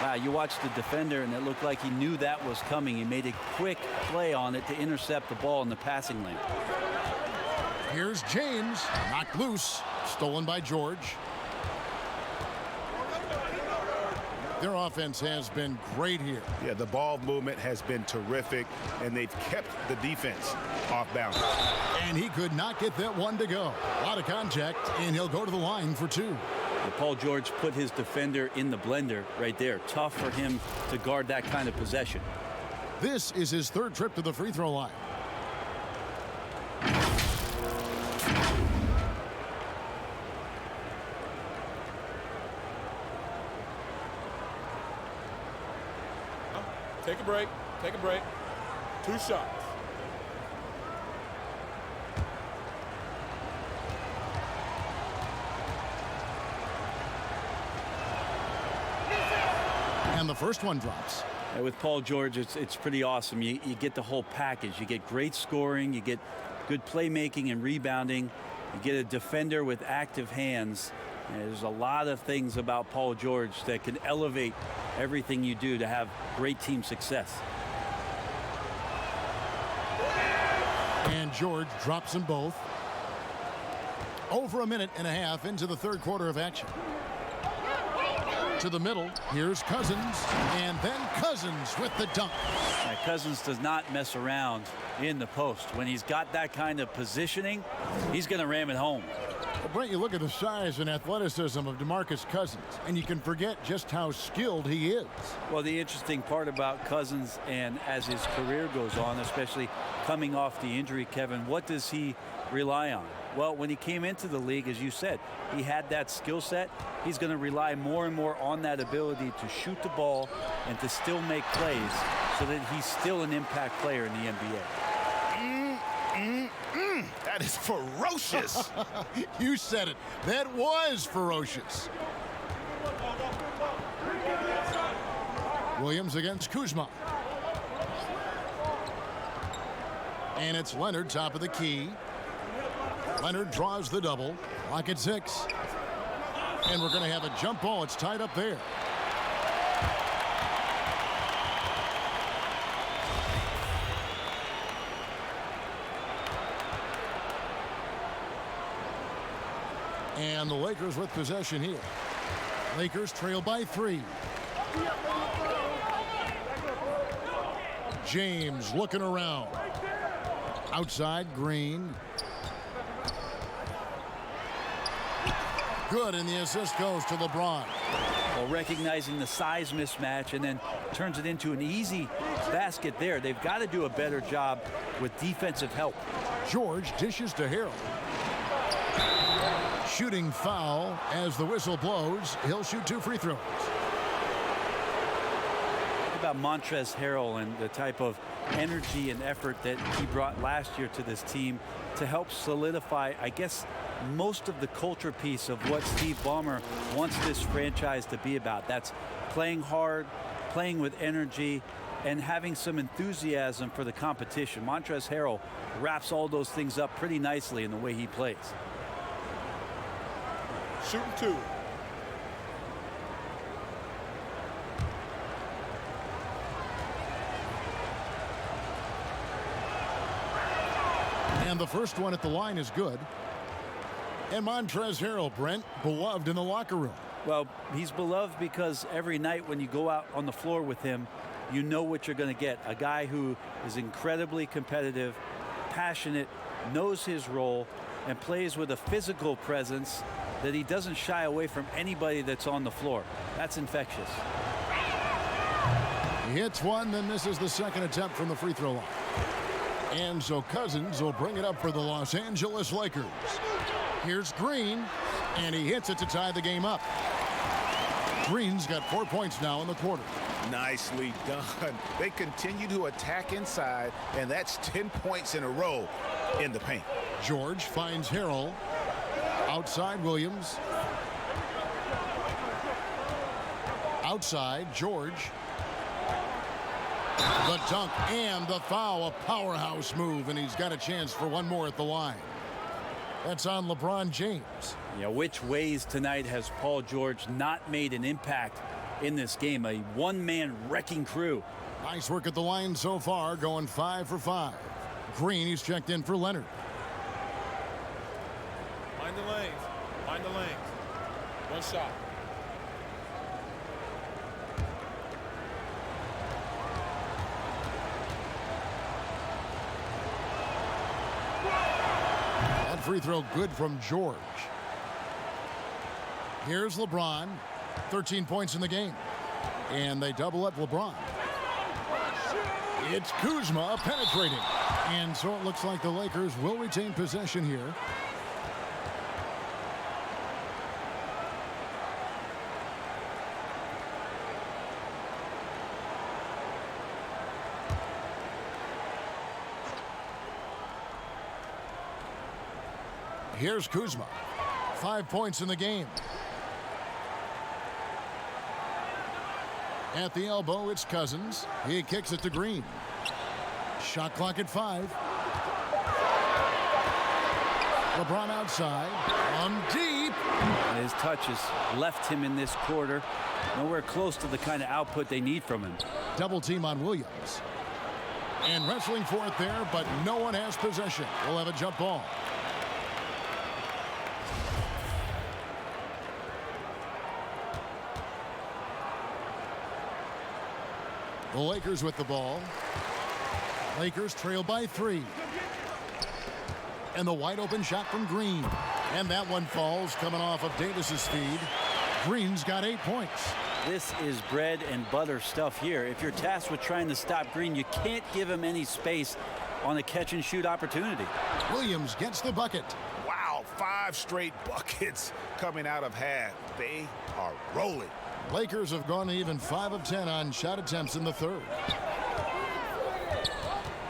D: Wow, you watched the defender, and it looked like he knew that was coming. He made a quick play on it to intercept the ball in the passing lane.
A: Here's James, knocked loose, stolen by George. Their offense has been great here.
E: Yeah, the ball movement has been terrific, and they've kept the defense off balance.
A: And he could not get that one to go. A lot of contact, and he'll go to the line for 2.
D: And Paul George put his defender in the blender right there. Tough for him to guard that kind of possession.
A: This is his 3rd trip to the free throw line.
F: Take a break. Take a break. 2 shots.
A: And the first one drops.
D: With Paul George, it's pretty awesome. You get the whole package. You get great scoring. You get good playmaking and rebounding. You get a defender with active hands. And there's a lot of things about Paul George that can elevate everything you do to have great team success.
A: And George drops them both. Over a minute and a half into the 3rd quarter of action. To the middle, here's Cousins, and then Cousins with the dunk.
D: Now, Cousins does not mess around in the post. When he's got that kind of positioning, he's going to ram it home.
A: Well, Brent, you look at the size and athleticism of DeMarcus Cousins, and you can forget just how skilled he is.
D: Well, the interesting part about Cousins, and as his career goes on, especially coming off the injury, Kevin, what does he rely on? Well, when he came into the league, as you said, he had that skill set. He's going to rely more and more on that ability to shoot the ball and to still make plays so that he's still an impact player in the NBA.
E: That is ferocious.
A: You said it. That was ferocious. Williams against Kuzma. And it's Leonard, top of the key. Leonard draws the double. Clock at 6. And we're going to have a jump ball. It's tied up there. And the Lakers with possession here. Lakers trail by 3. James looking around. Outside, Green. Good, and the assist goes to LeBron.
D: Well, recognizing the size mismatch and then turns it into an easy basket there. They've got to do a better job with defensive help.
A: George dishes to Harrell. Shooting foul as the whistle blows. He'll shoot 2 free throws.
D: What about Montrezl Harrell and the type of energy and effort that he brought last year to this team to help solidify, I guess, most of the culture piece of what Steve Ballmer wants this franchise to be about. That's playing hard, playing with energy, and having some enthusiasm for the competition. Montrezl Harrell wraps all those things up pretty nicely in the way he plays.
F: Shooting 2.
A: And the first one at the line is good. And Montrezl Harrell, Brent, beloved in the locker room.
D: Well, he's beloved because every night when you go out on the floor with him, you know what you're going to get. A guy who is incredibly competitive, passionate, knows his role, and plays with a physical presence that he doesn't shy away from anybody that's on the floor. That's infectious.
A: He hits one, then misses the second attempt from the free throw line. And so Cousins will bring it up for the Los Angeles Lakers. Here's Green, and he hits it to tie the game up. Green's got 4 points now in the quarter.
E: Nicely done. They continue to attack inside, and that's 10 points in a row in the paint.
A: George finds Harrell. Outside, Williams. Outside, George. The dunk and the foul, a powerhouse move, and he's got a chance for one more at the line. That's on LeBron James.
D: Yeah, which ways tonight has Paul George not made an impact in this game? A one-man wrecking crew.
A: Nice work at the line so far, going 5 for 5. Green, he's checked in for Leonard.
F: Mind the lanes. Mind the lanes. One shot.
A: That free throw good from George. Here's LeBron. 13 points in the game. And they double up LeBron. It's Kuzma penetrating. And so it looks like the Lakers will retain possession here. Here's Kuzma. 5 points in the game. At the elbow, it's Cousins. He kicks it to Green. Shot clock at 5. LeBron outside. On deep.
D: His touches left him in this quarter. Nowhere close to the kind of output they need from him.
A: Double team on Williams. And wrestling for it there, but no one has possession. We'll have a jump ball. The Lakers with the ball. Lakers trail by 3. And the wide open shot from Green. And that one falls coming off of Davis's feed. Green's got 8 points.
D: This is bread and butter stuff here. If you're tasked with trying to stop Green, you can't give him any space on a catch and shoot opportunity.
A: Williams gets the bucket.
C: Wow, 5 straight buckets coming out of half. They are rolling.
A: Lakers have gone even 5 of 10 on shot attempts in the third.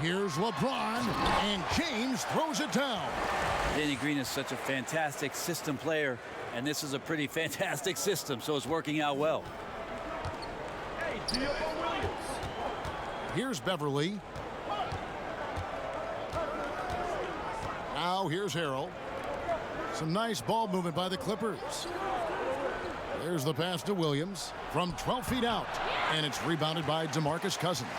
A: Here's LeBron, and James throws it down.
D: Danny Green is such a fantastic system player, and this is a pretty fantastic system, so it's working out well.
A: Hey, here's Beverly. Now here's Harrell. Some nice ball movement by the Clippers. There's the pass to Williams from 12 feet out, and it's rebounded by DeMarcus Cousins.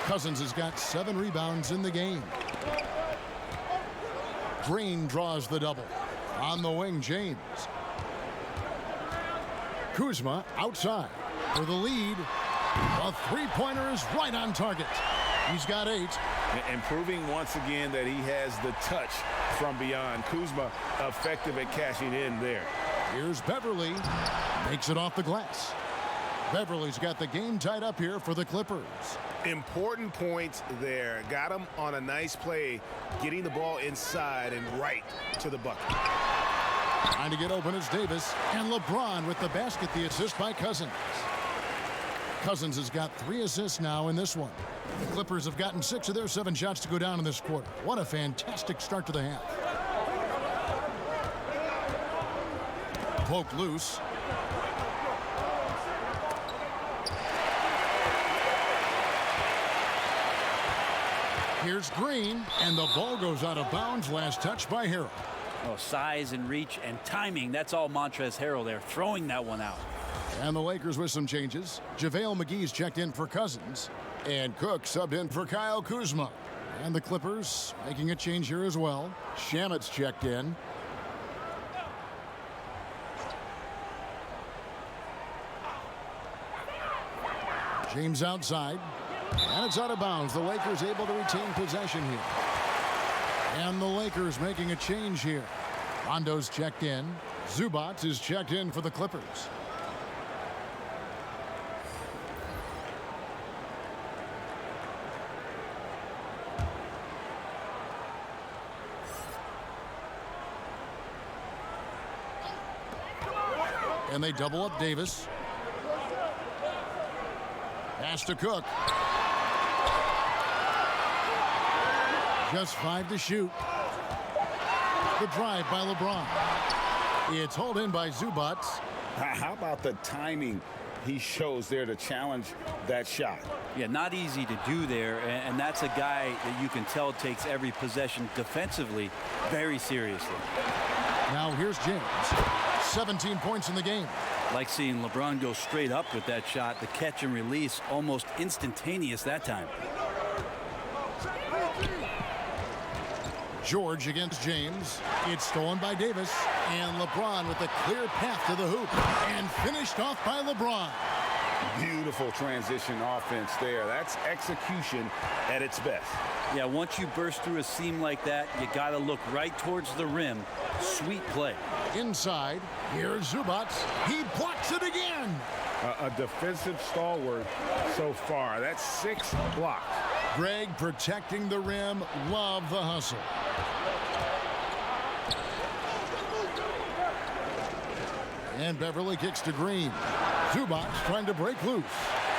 A: Cousins has got 7 rebounds in the game. Green draws the double. On the wing, James. Kuzma outside for the lead. A three-pointer is right on target. He's got 8.
C: And proving once again that he has the touch from beyond. Kuzma effective at cashing in there.
A: Here's Beverly. Makes it off the glass. Beverly's got the game tied up here for the Clippers.
E: Important points there. Got him on a nice play, getting the ball inside and right to the bucket.
A: Trying to get open is Davis. And LeBron with the basket, the assist by Cousins. Cousins has got 3 assists now in this one. The Clippers have gotten 6 of their 7 shots to go down in this quarter. What a fantastic start to the half. Poked loose. Here's Green, and the ball goes out of bounds. Last touch by Harrell.
D: Oh, size and reach and timing. That's all Montrezl Harrell there, throwing that one out.
A: And the Lakers with some changes. JaVale McGee's checked in for Cousins. And Cook subbed in for Kyle Kuzma. And the Clippers making a change here as well. Shamet's checked in. James outside. And it's out of bounds. The Lakers able to retain possession here. And the Lakers making a change here. Rondo's checked in. Zubac is checked in for the Clippers. And they double up Davis. Pass to Cook. Just 5 to shoot. The drive by LeBron. It's hauled in by Zubac.
C: How about the timing he shows there to challenge that shot?
D: Yeah, not easy to do there, and that's a guy that you can tell takes every possession defensively very seriously.
A: Now here's James. 17 points in the game.
D: Like seeing LeBron go straight up with that shot. The catch and release almost instantaneous that time.
A: George against James. It's stolen by Davis. And LeBron with a clear path to the hoop. And finished off by LeBron.
C: Beautiful transition offense there. That's execution at its best.
D: Yeah, once you burst through a seam like that, you got to look right towards the rim. Sweet play.
A: Inside, here's Zubac. He blocks it again.
E: A defensive stalwart so far. That's 6 blocks.
A: Greg protecting the rim. Love the hustle. And Beverly kicks to Green. Zubac trying to break loose.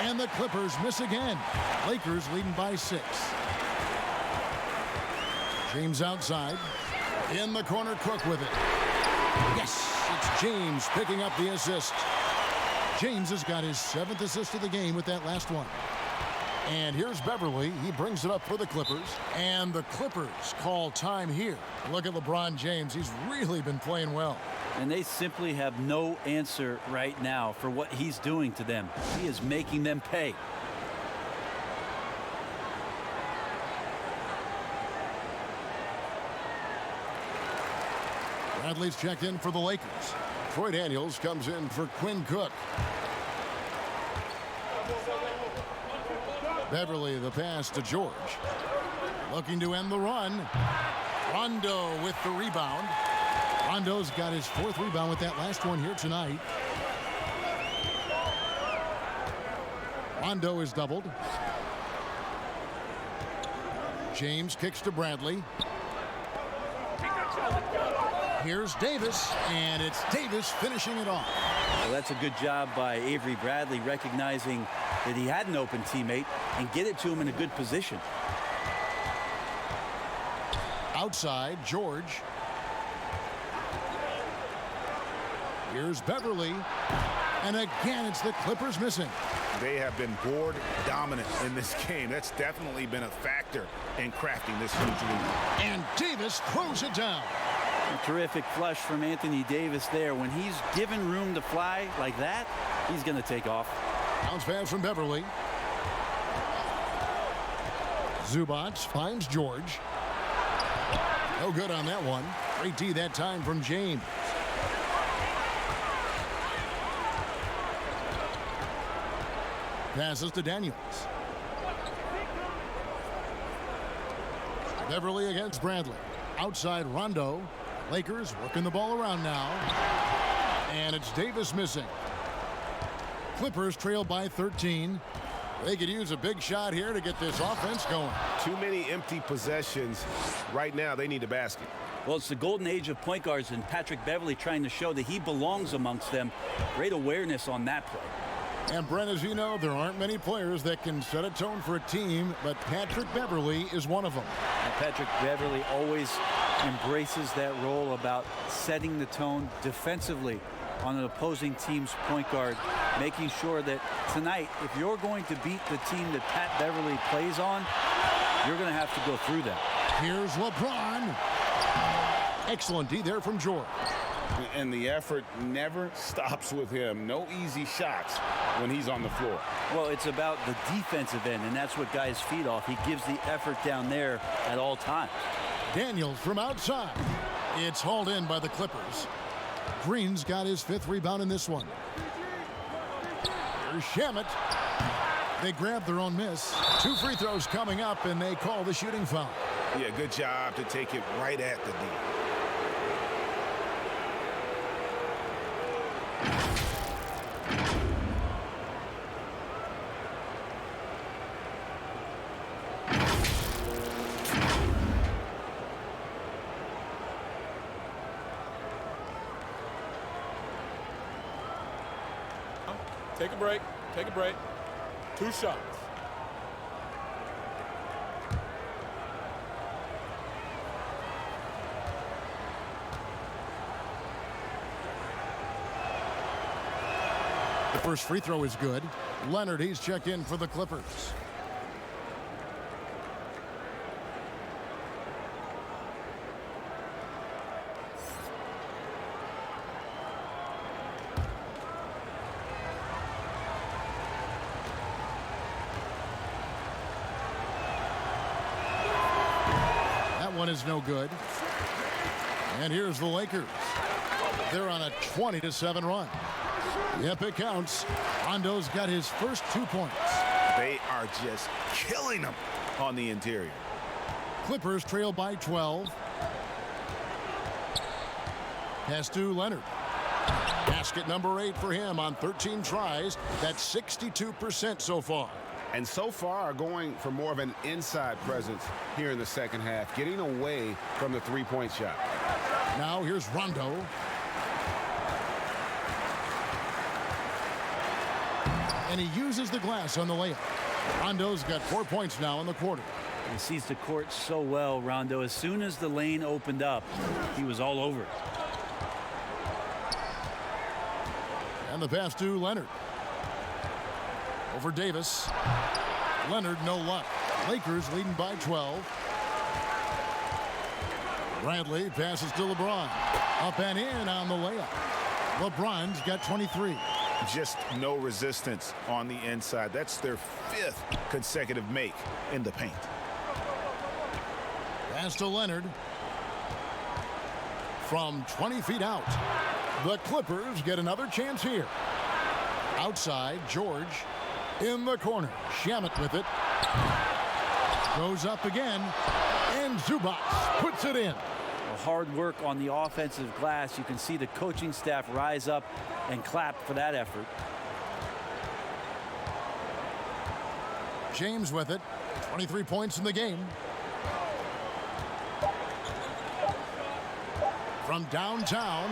A: And the Clippers miss again. Lakers leading by 6. James outside. In the corner, Cook with it. Yes, it's James picking up the assist. James has got his 7th assist of the game with that last one. And here's Beverly. He brings it up for the Clippers. And the Clippers call time here. Look at LeBron James. He's really been playing well.
D: And they simply have no answer right now for what he's doing to them. He is making them pay.
A: Bradley's checked in for the Lakers. Troy Daniels comes in for Quinn Cook. Beverly the pass to George. Looking to end the run. Rondo with the rebound. Rondo's got his 4th rebound with that last one here tonight. Rondo is doubled. James kicks to Bradley. Here's Davis, and it's Davis finishing it off.
D: Well, that's a good job by Avery Bradley, recognizing that he had an open teammate and get it to him in a good position.
A: Outside, George. Here's Beverly. And again, it's the Clippers missing.
E: They have been board dominant in this game. That's definitely been a factor in crafting this huge lead.
A: And Davis throws it down.
D: A terrific flush from Anthony Davis there. When he's given room to fly like that, he's going to take off.
A: Bounce pass from Beverly. Zubac finds George. No good on that one. Great D that time from James. Passes to Daniels. Beverly against Bradley. Outside Rondo. Lakers working the ball around now. And it's Davis missing. Clippers trail by 13. They could use a big shot here to get this offense going.
E: Too many empty possessions. Right now, they need a basket.
D: Well, it's the golden age of point guards, and Patrick Beverly trying to show that he belongs amongst them. Great awareness on that play.
A: And Brent, as you know, there aren't many players that can set a tone for a team, but Patrick Beverly is one of them.
D: And Patrick Beverly always embraces that role about setting the tone defensively on an opposing team's point guard, making sure that tonight, if you're going to beat the team that Pat Beverly plays on, you're going to have to go through that.
A: Here's LeBron. Excellent D there from George.
C: And the effort never stops with him. No easy shots when he's on the floor.
D: Well, it's about the defensive end, and that's what guys feed off. He gives the effort down there at all times.
A: Daniels from outside. It's hauled in by the Clippers. Green's got his 5th rebound in this one. Here's Shamet. They grab their own miss. 2 free throws coming up, and they call the shooting foul.
E: Yeah, good job to take it right at the D.
F: Take a break. Take a break. 2 shots.
A: The first free throw is good. Leonard, he's checked in for the Clippers. one is no good. And here's the Lakers. They're on a 20-7 run. Yep, it counts. Rondo's got his first 2 points.
C: They are just killing them on the interior.
A: Clippers trail by 12. Pass to Leonard. Basket number 8 for him on 13 tries. That's 62% so far.
E: And so far are going for more of an inside presence here in the second half, getting away from the three-point shot.
A: Now here's Rondo. And he uses the glass on the layup. Rondo's got 4 points now in the quarter.
D: He sees the court so well, Rondo. As soon as the lane opened up, he was all over it.
A: And the pass to Leonard. Over Davis. Leonard, no luck. Lakers leading by 12. Bradley passes to LeBron. Up and in on the layup. LeBron's got 23.
C: Just no resistance on the inside. That's their 5th consecutive make in the paint.
A: Pass to Leonard. From 20 feet out. The Clippers get another chance here. Outside, George. In the corner. Shamet with it. Goes up again. And Zubac puts it in.
D: Hard work on the offensive glass. You can see the coaching staff rise up and clap for that effort.
A: James with it. 23 points in the game. From downtown.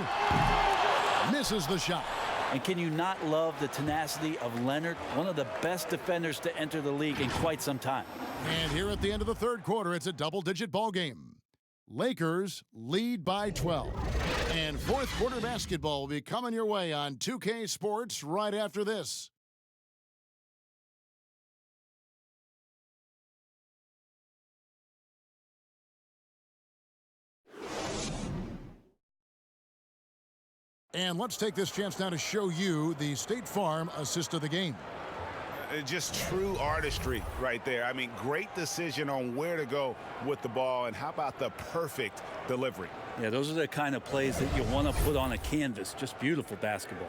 A: Misses the shot.
D: And can you not love the tenacity of Leonard, one of the best defenders to enter the league in quite some time.
A: And here at the end of the third quarter, it's a double-digit ball game. Lakers lead by 12. And fourth quarter basketball will be coming your way on 2K Sports right after this. And let's take this chance now to show you the State Farm assist of the game.
C: Just true artistry right there. I mean, great decision on where to go with the ball, and how about the perfect delivery?
D: Yeah, those are the kind of plays that you want to put on a canvas. Just beautiful basketball.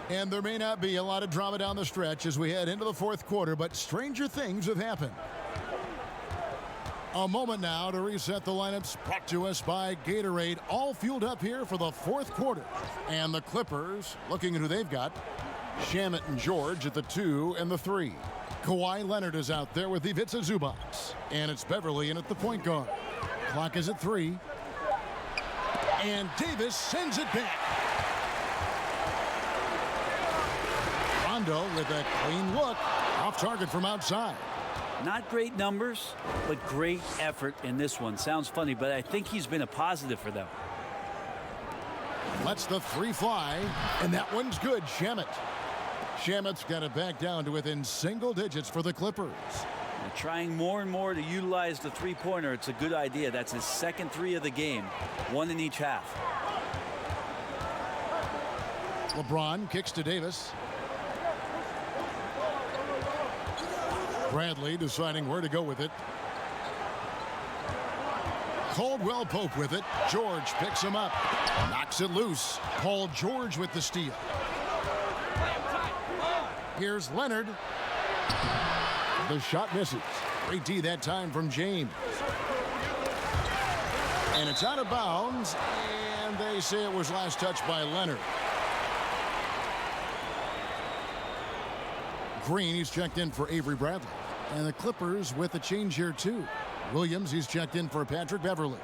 A: And there may not be a lot of drama down the stretch as we head into the fourth quarter, but stranger things have happened. A moment now to reset the lineups, brought to us by Gatorade, all fueled up here for the fourth quarter. And the Clippers, looking at who they've got, Shamet and George at the 2 and the 3. Kawhi Leonard is out there with Ivica Zubac. And it's Beverly in at the point guard. Clock is at 3. And Davis sends it back. Rondo with a clean look, off target from outside.
D: Not great numbers, but great effort in this one. Sounds funny, but I think he's been a positive for them.
A: Lets the 3 fly, and that one's good. Shamet's got it back down to within single digits for the Clippers.
D: They're trying more and more to utilize the three-pointer. It's a good idea. That's his second 3 of the game, 1 in each half.
A: LeBron kicks to Davis. Bradley deciding where to go with it. Caldwell Pope with it. George picks him up. Knocks it loose. Paul George with the steal. Here's Leonard. The shot misses. Great D that time from James. And it's out of bounds. And they say it was last touched by Leonard. Green, he's checked in for Avery Bradley. And the Clippers with a change here too. Williams, he's checked in for Patrick Beverly.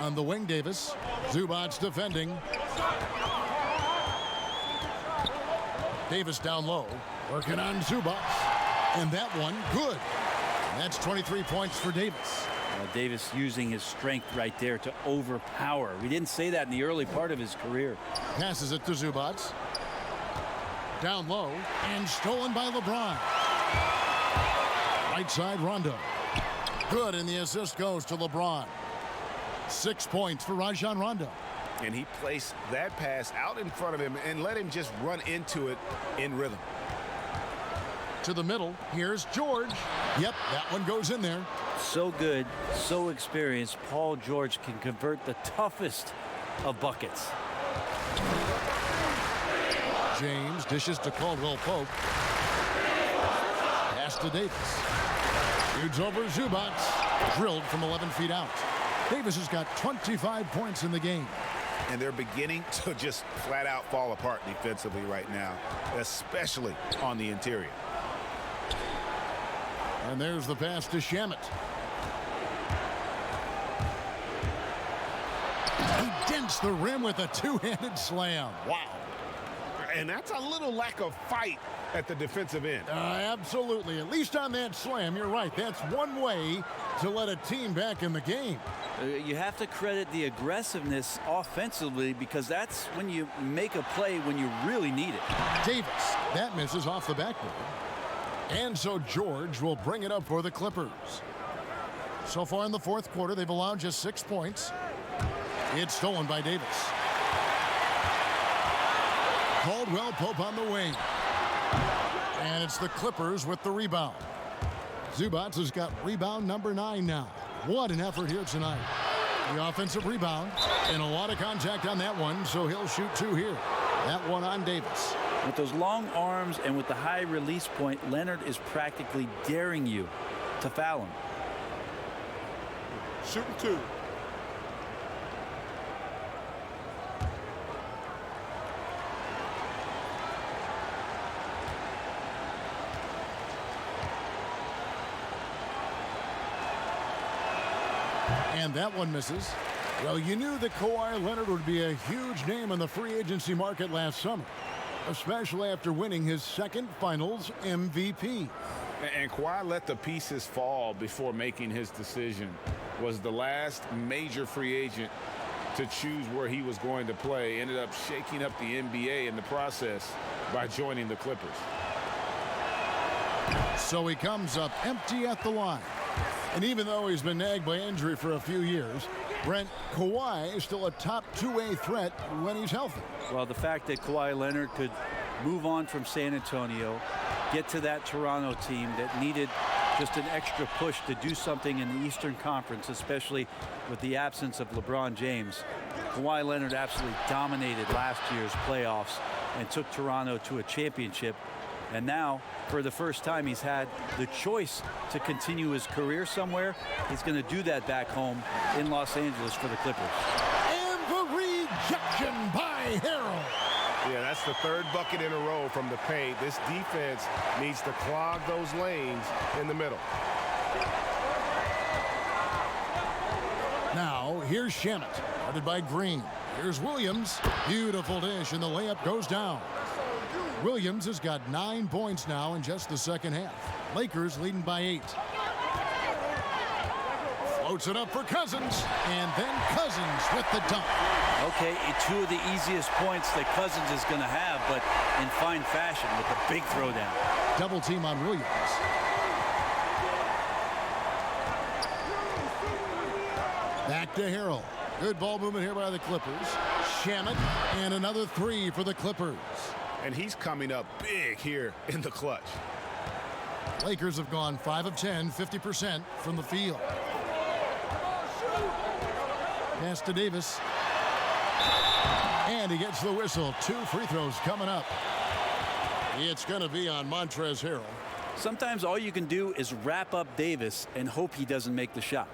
A: On the wing, Davis. Zubac defending. Davis down low. Working on Zubac. And that one, good. And that's 23 points for Davis.
D: Davis using his strength right there to overpower. We didn't say that in the early part of his career.
A: Passes it to Zubac. Down low and stolen by LeBron. Right side, Rondo. Good, and the assist goes to LeBron. 6 points for Rajon Rondo.
C: And he placed that pass out in front of him and let him just run into it in rhythm.
A: To the middle, here's George. Yep, that one goes in there.
D: So good, so experienced. Paul George can convert the toughest of buckets.
A: James dishes to Caldwell Pope. Pass to Davis. Shoots over Zubac. Drilled from 11 feet out. Davis has got 25 points in the game.
C: And they're beginning to just flat out fall apart defensively right now, especially on the interior.
A: And there's the pass to Shamet. He dents the rim with a two-handed slam. Wow.
E: And that's a little lack of fight at the defensive end.
A: Absolutely. At least on that slam, you're right. That's one way to let a team back in the game.
D: You have to credit the aggressiveness offensively, because that's when you make a play when you really need it.
A: Davis, that misses off the backboard. And so George will bring it up for the Clippers. So far in the fourth quarter, they've allowed just 6 points. It's stolen by Davis. Caldwell Pope on the wing. And it's the Clippers with the rebound. Zubac has got rebound number 9 now. What an effort here tonight. The offensive rebound, and a lot of contact on that one, so he'll shoot 2 here. That one on Davis.
D: With those long arms and with the high release point, Leonard is practically daring you to foul him.
E: Shooting 2.
A: And that one misses. Well, you knew that Kawhi Leonard would be a huge name on the free agency market last summer, especially after winning his second Finals MVP.
C: And Kawhi let the pieces fall before making his decision. Was the last major free agent to choose where he was going to play. Ended up shaking up the NBA in the process by joining the Clippers.
A: So he comes up empty at the line. And even though he's been nagged by injury for a few years, Brent, Kawhi is still a top two-way threat when he's healthy.
D: Well, the fact that Kawhi Leonard could move on from San Antonio, get to that Toronto team that needed just an extra push to do something in the Eastern Conference, especially with the absence of LeBron James. Kawhi Leonard absolutely dominated last year's playoffs and took Toronto to a championship. And now, for the first time, he's had the choice to continue his career somewhere. He's going to do that back home in Los Angeles for the Clippers.
A: And the rejection by Harrell.
E: Yeah, that's the third bucket in a row from the paint. This defense needs to clog those lanes in the middle.
A: Now, here's Shamet, guarded by Green. Here's Williams. Beautiful dish, and the layup goes down. Williams has got 9 points now in just the second half. Lakers leading by 8. Floats it up for Cousins, and then Cousins with the dunk.
D: Okay, 2 of the easiest points that Cousins is going to have, but in fine fashion with a big throwdown.
A: Double team on Williams. Back to Harrell. Good ball movement here by the Clippers. Shamet, and another 3 for the Clippers.
C: And he's coming up big here in the clutch.
A: Lakers have gone 5 of 10, 50% from the field. Pass to Davis. And he gets the whistle. 2 free throws coming up. It's going to be on Montrezl Harrell.
D: Sometimes all you can do is wrap up Davis and hope he doesn't make the shot.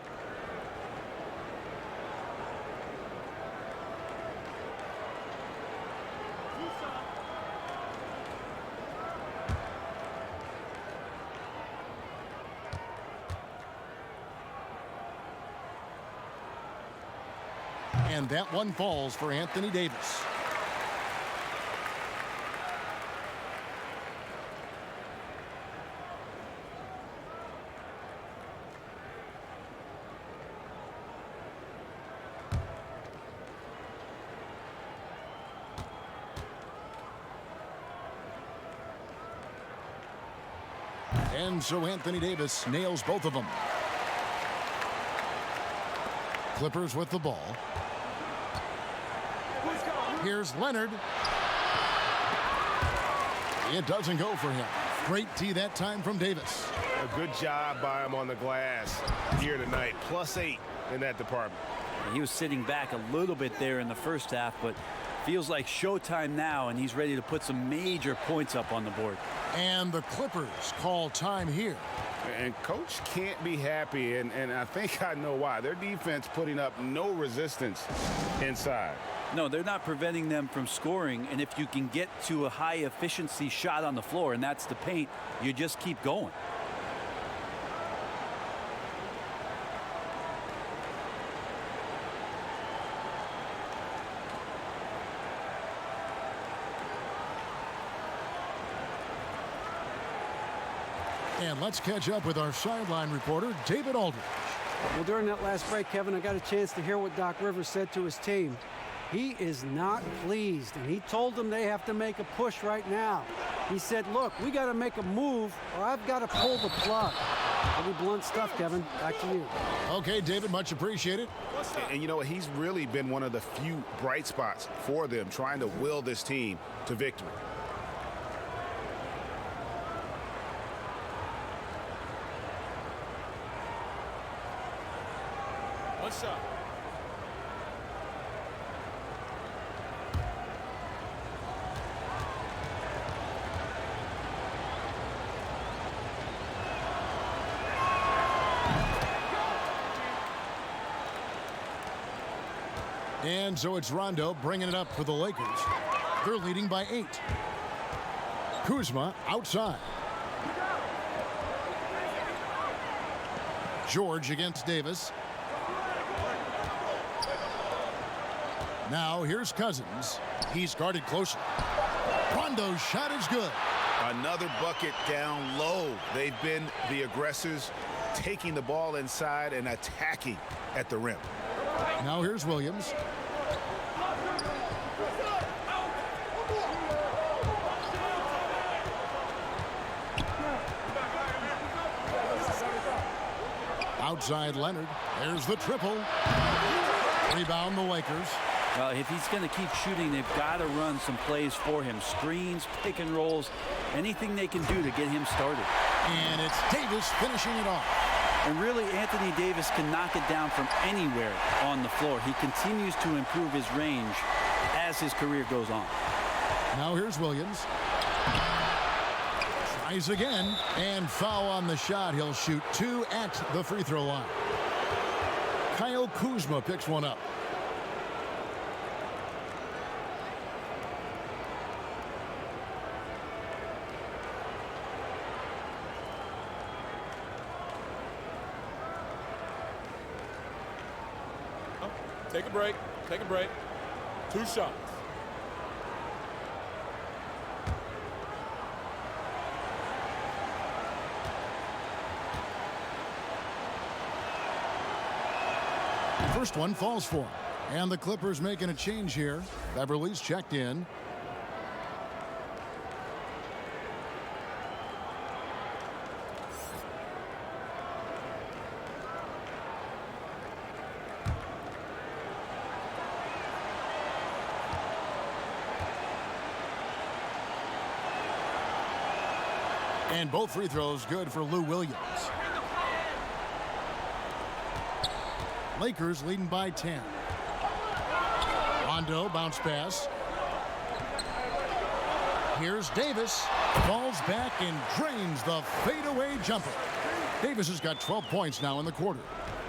A: And that one falls for Anthony Davis. And so Anthony Davis nails both of them. Clippers with the ball. Here's Leonard. It doesn't go for him. Great tee that time from Davis.
E: A good job by him on the glass here tonight. +8 in that department.
D: He was sitting back a little bit there in the first half, but feels like showtime now, and he's ready to put some major points up on the board.
A: And the Clippers call time here.
C: And Coach can't be happy, and I think I know why. Their defense putting up no resistance inside.
D: No, they're not preventing them from scoring, and if you can get to a high-efficiency shot on the floor, and that's the paint, you just keep going.
A: And let's catch up with our sideline reporter, David Aldridge.
B: Well, during that last break, Kevin, I got a chance to hear what Doc Rivers said to his team. He is not pleased, and he told them they have to make a push right now. He said, look, we got to make a move, or I've got to pull the plug. Pretty blunt stuff, Kevin. Back to you.
A: Okay, David, much appreciated.
C: And you know what? He's really been one of the few bright spots for them, trying to will this team to victory.
F: One shot.
A: And so it's Rondo bringing it up for the Lakers. They're leading by 8. Kuzma outside. George against Davis. Now here's Cousins. He's guarded closely. Rondo's shot is good.
C: Another bucket down low. They've been the aggressors, taking the ball inside and attacking at the rim.
A: Now here's Williams. Outside Leonard. There's the triple. Rebound the Lakers.
D: Well, if he's going to keep shooting, they've got to run some plays for him. Screens, pick and rolls, anything they can do to get him started.
A: And it's Davis finishing it off.
D: And really, Anthony Davis can knock it down from anywhere on the floor. He continues to improve his range as his career goes on.
A: Now here's Williams. Tries again, and foul on the shot. He'll shoot 2 at the free throw line. Kyle Kuzma picks one up.
F: Take a break. Take a break. 2 shots.
A: First one falls for him. And the Clippers making a change here. Beverly's checked in. And both free throws good for Lou Williams. Lakers leading by 10. Rondo bounce pass. Here's Davis. Falls back and drains the fadeaway jumper. Davis has got 12 points now in the quarter.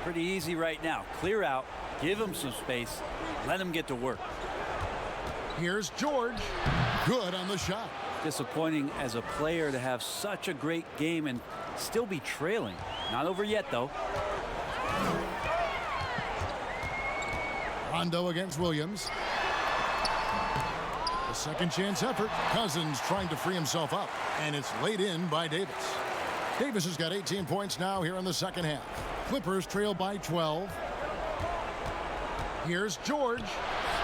D: Pretty easy right now. Clear out. Give him some space. Let him get to work.
A: Here's George. Good on the shot.
D: Disappointing as a player to have such a great game and still be trailing. Not over yet, though.
A: Rondo against Williams. A second chance effort. Cousins trying to free himself up. And it's laid in by Davis. Davis has got 18 points now here in the second half. Clippers trail by 12. Here's George.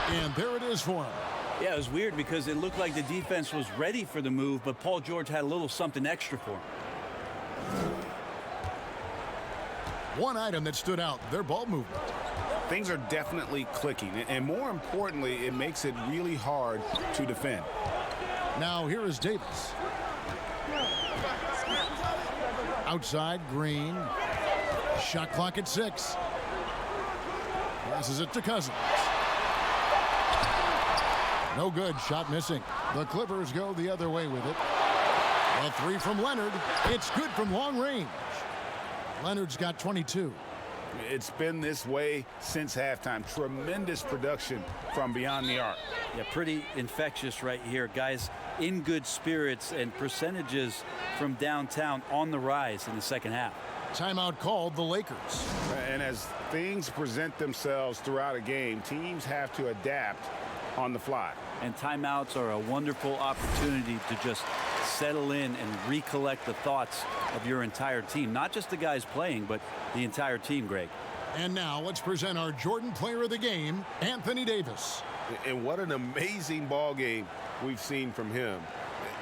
A: And there it is for him.
D: Yeah, it was weird because it looked like the defense was ready for the move, but Paul George had a little something extra for him.
A: One item that stood out, their ball movement.
C: Things are definitely clicking, and more importantly, it makes it really hard to defend.
A: Now here is Davis. Outside, Green. Shot clock at 6. Passes it to Cousins. No good. Shot missing. The Clippers go the other way with it. A 3 from Leonard. It's good from long range. Leonard's got 22.
C: It's been this way since halftime. Tremendous production from beyond the arc.
D: Yeah, pretty infectious right here. Guys in good spirits, and percentages from downtown on the rise in the second half.
A: Timeout called the Lakers.
C: And as things present themselves throughout a game, teams have to adapt on the fly.
D: And timeouts are a wonderful opportunity to just settle in and recollect the thoughts of your entire team. Not just the guys playing, but the entire team, Greg.
A: And now let's present our Jordan Player of the Game, Anthony Davis.
E: And what an amazing ball game we've seen from him.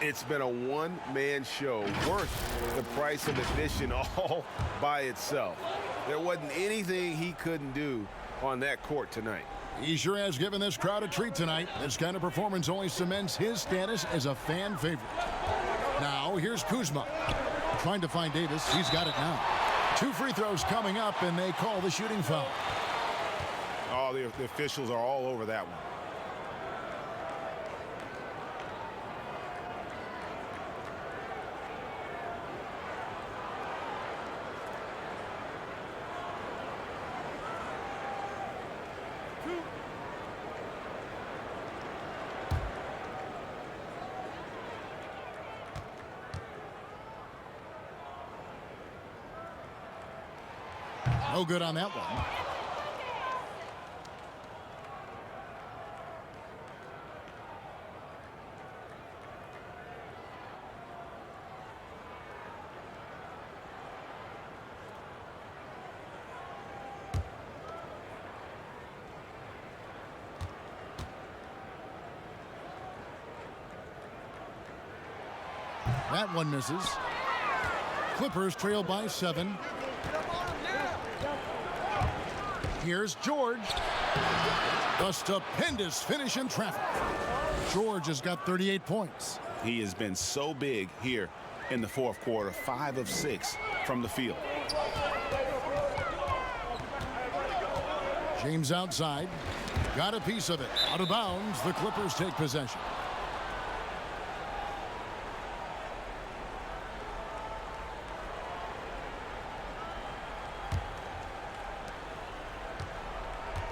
E: It's been a one-man show worth the price of admission all by itself. There wasn't anything he couldn't do on that court tonight.
A: He sure has given this crowd a treat tonight. This kind of performance only cements his status as a fan favorite. Now, here's Kuzma. Trying to find Davis. He's got it now. 2 free throws coming up, and they call the shooting foul.
E: Oh, the officials are all over that one.
A: No good on that one. That one misses. Clippers trail by 7. Here's George. A stupendous finish in traffic. George has got 38 points.
C: He has been so big here in the fourth quarter. 5 of 6 from the field.
A: James outside. Got a piece of it. Out of bounds. The Clippers take possession.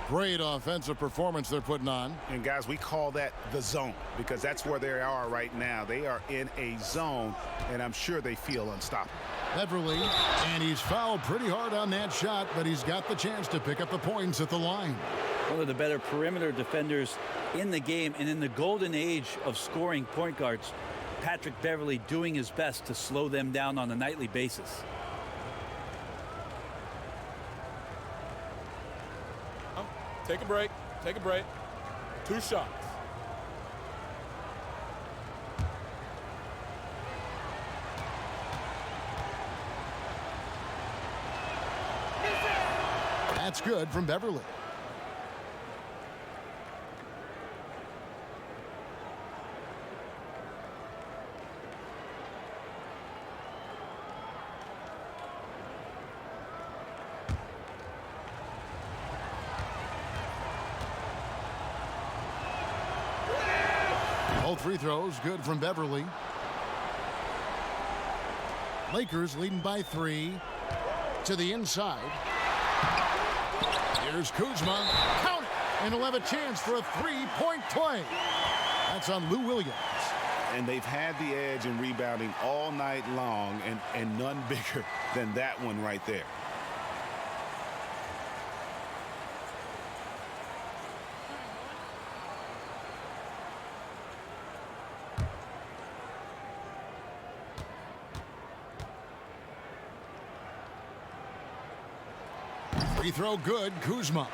A: Great offensive performance they're putting on.
C: And guys, we call that the zone because that's where they are right now. They are in a zone, and I'm sure they feel unstoppable.
A: Beverly, and he's fouled pretty hard on that shot, but he's got the chance to pick up the points at the line.
D: One of the better perimeter defenders in the game, and in the golden age of scoring point guards, Patrick Beverly doing his best to slow them down on a nightly basis.
F: Take a break. Take a break. 2 shots.
A: That's good from Beverly. All 3 throws good from Beverly. Lakers leading by 3 to the inside. Here's Kuzma. Count it! And he'll have a chance for a 3-point play. That's on Lou Williams.
C: And they've had the edge in rebounding all night long, and none bigger than that one right there.
A: Free throw good, Kuzma.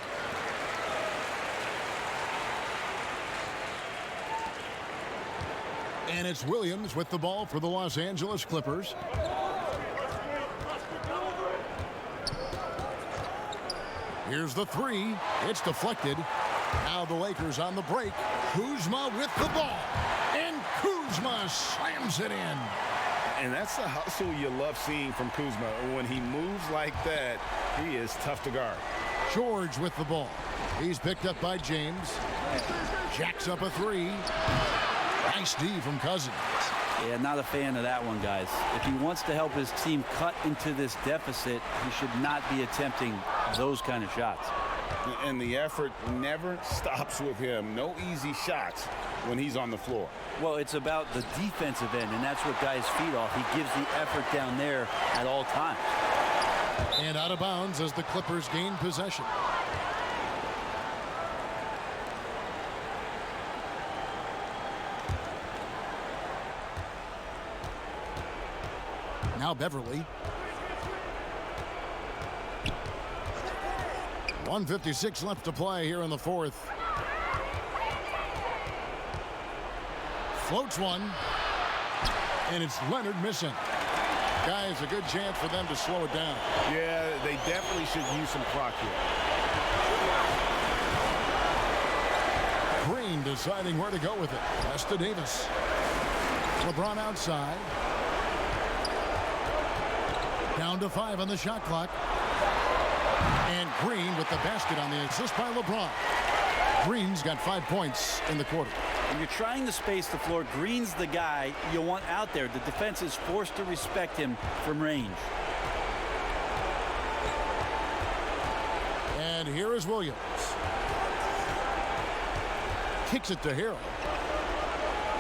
A: And it's Williams with the ball for the Los Angeles Clippers. Here's the three. It's deflected. Now the Lakers on the break. Kuzma with the ball. And Kuzma slams it in.
C: And that's the hustle you love seeing from Kuzma. When he moves like that, he is tough to guard.
A: George with the ball. He's picked up by James. Jacks up a three. Nice D from Cousins.
D: Yeah, not a fan of that one, guys. If he wants to help his team cut into this deficit, he should not be attempting those kind of shots.
C: And the effort never stops with him. No easy shots when he's on the floor.
D: Well, it's about the defensive end, and that's what guys feed off. He gives the effort down there at all times.
A: And out of bounds as the Clippers gain possession. Now Beverly. 1:56 left to play here in the fourth. Floats one. And it's Leonard missing. Guys, a good chance for them to slow it down.
E: Yeah, they definitely should use some clock here.
A: Green deciding where to go with it. Pass to Davis. LeBron outside. Down to 5 on the shot clock. And Green with the basket on the assist by LeBron. Green's got 5 points in the quarter.
D: When you're trying to space the floor, Green's the guy you want out there. The defense is forced to respect him from range.
A: And here is Williams. Kicks it to Harrell.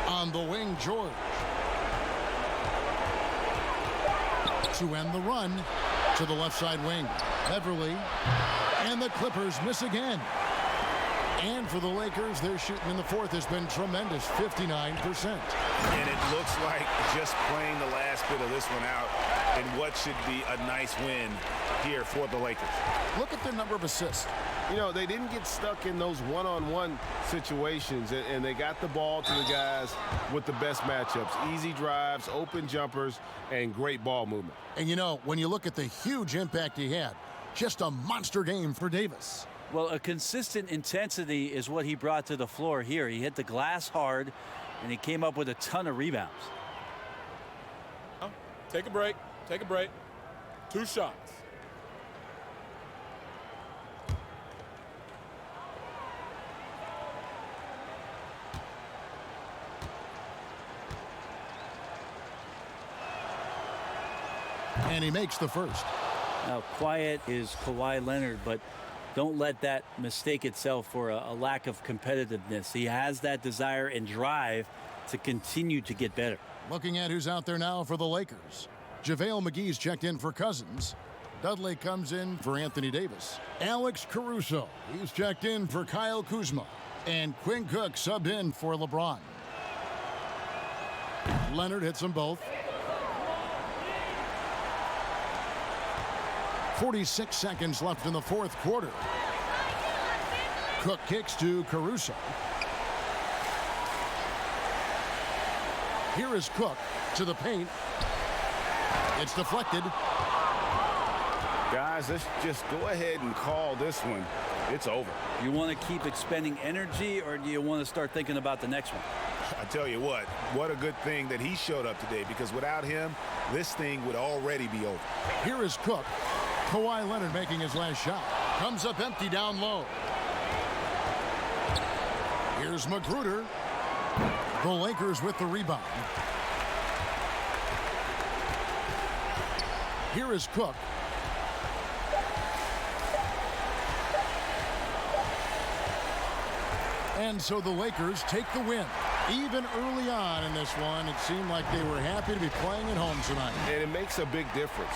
A: On the wing, George. To end the run to the left side wing. Beverly. And the Clippers miss again. And for the Lakers, their shooting in the fourth has been tremendous, 59%.
C: And it looks like just playing the last bit of this one out in what should be a nice win here for the Lakers.
A: Look at their number of assists.
E: You know, they didn't get stuck in those one-on-one situations, and they got the ball to the guys with the best matchups. Easy drives, open jumpers, and great ball movement.
A: And, you know, when you look at the huge impact he had, just a monster game for Davis.
D: Well, a consistent intensity is what he brought to the floor here. He hit the glass hard, and he came up with a ton of rebounds.
F: Take a break. Take a break. 2 shots.
A: And he makes the first.
D: Now, quiet is Kawhi Leonard, but don't let that mistake itself for a lack of competitiveness. He has that desire and drive to continue to get better.
A: Looking at who's out there now for the Lakers. JaVale McGee's checked in for Cousins. Dudley comes in for Anthony Davis. Alex Caruso, he's checked in for Kyle Kuzma. And Quinn Cook subbed in for LeBron. Leonard hits them both. 46 seconds left in the fourth quarter. Cook kicks to Caruso. Here is Cook to the paint. It's deflected.
C: Guys, let's just go ahead and call this one. It's over.
D: You want to keep expending energy, or do you want to start thinking about the next one?
C: I tell you what a good thing that he showed up today, because without him, this thing would already be over.
A: Here is Cook. Kawhi Leonard making his last shot. Comes up empty down low. Here's Magruder. The Lakers with the rebound. Here is Cook. And so the Lakers take the win. Even early on in this one, it seemed like they were happy to be playing at home tonight.
E: And it makes a big difference.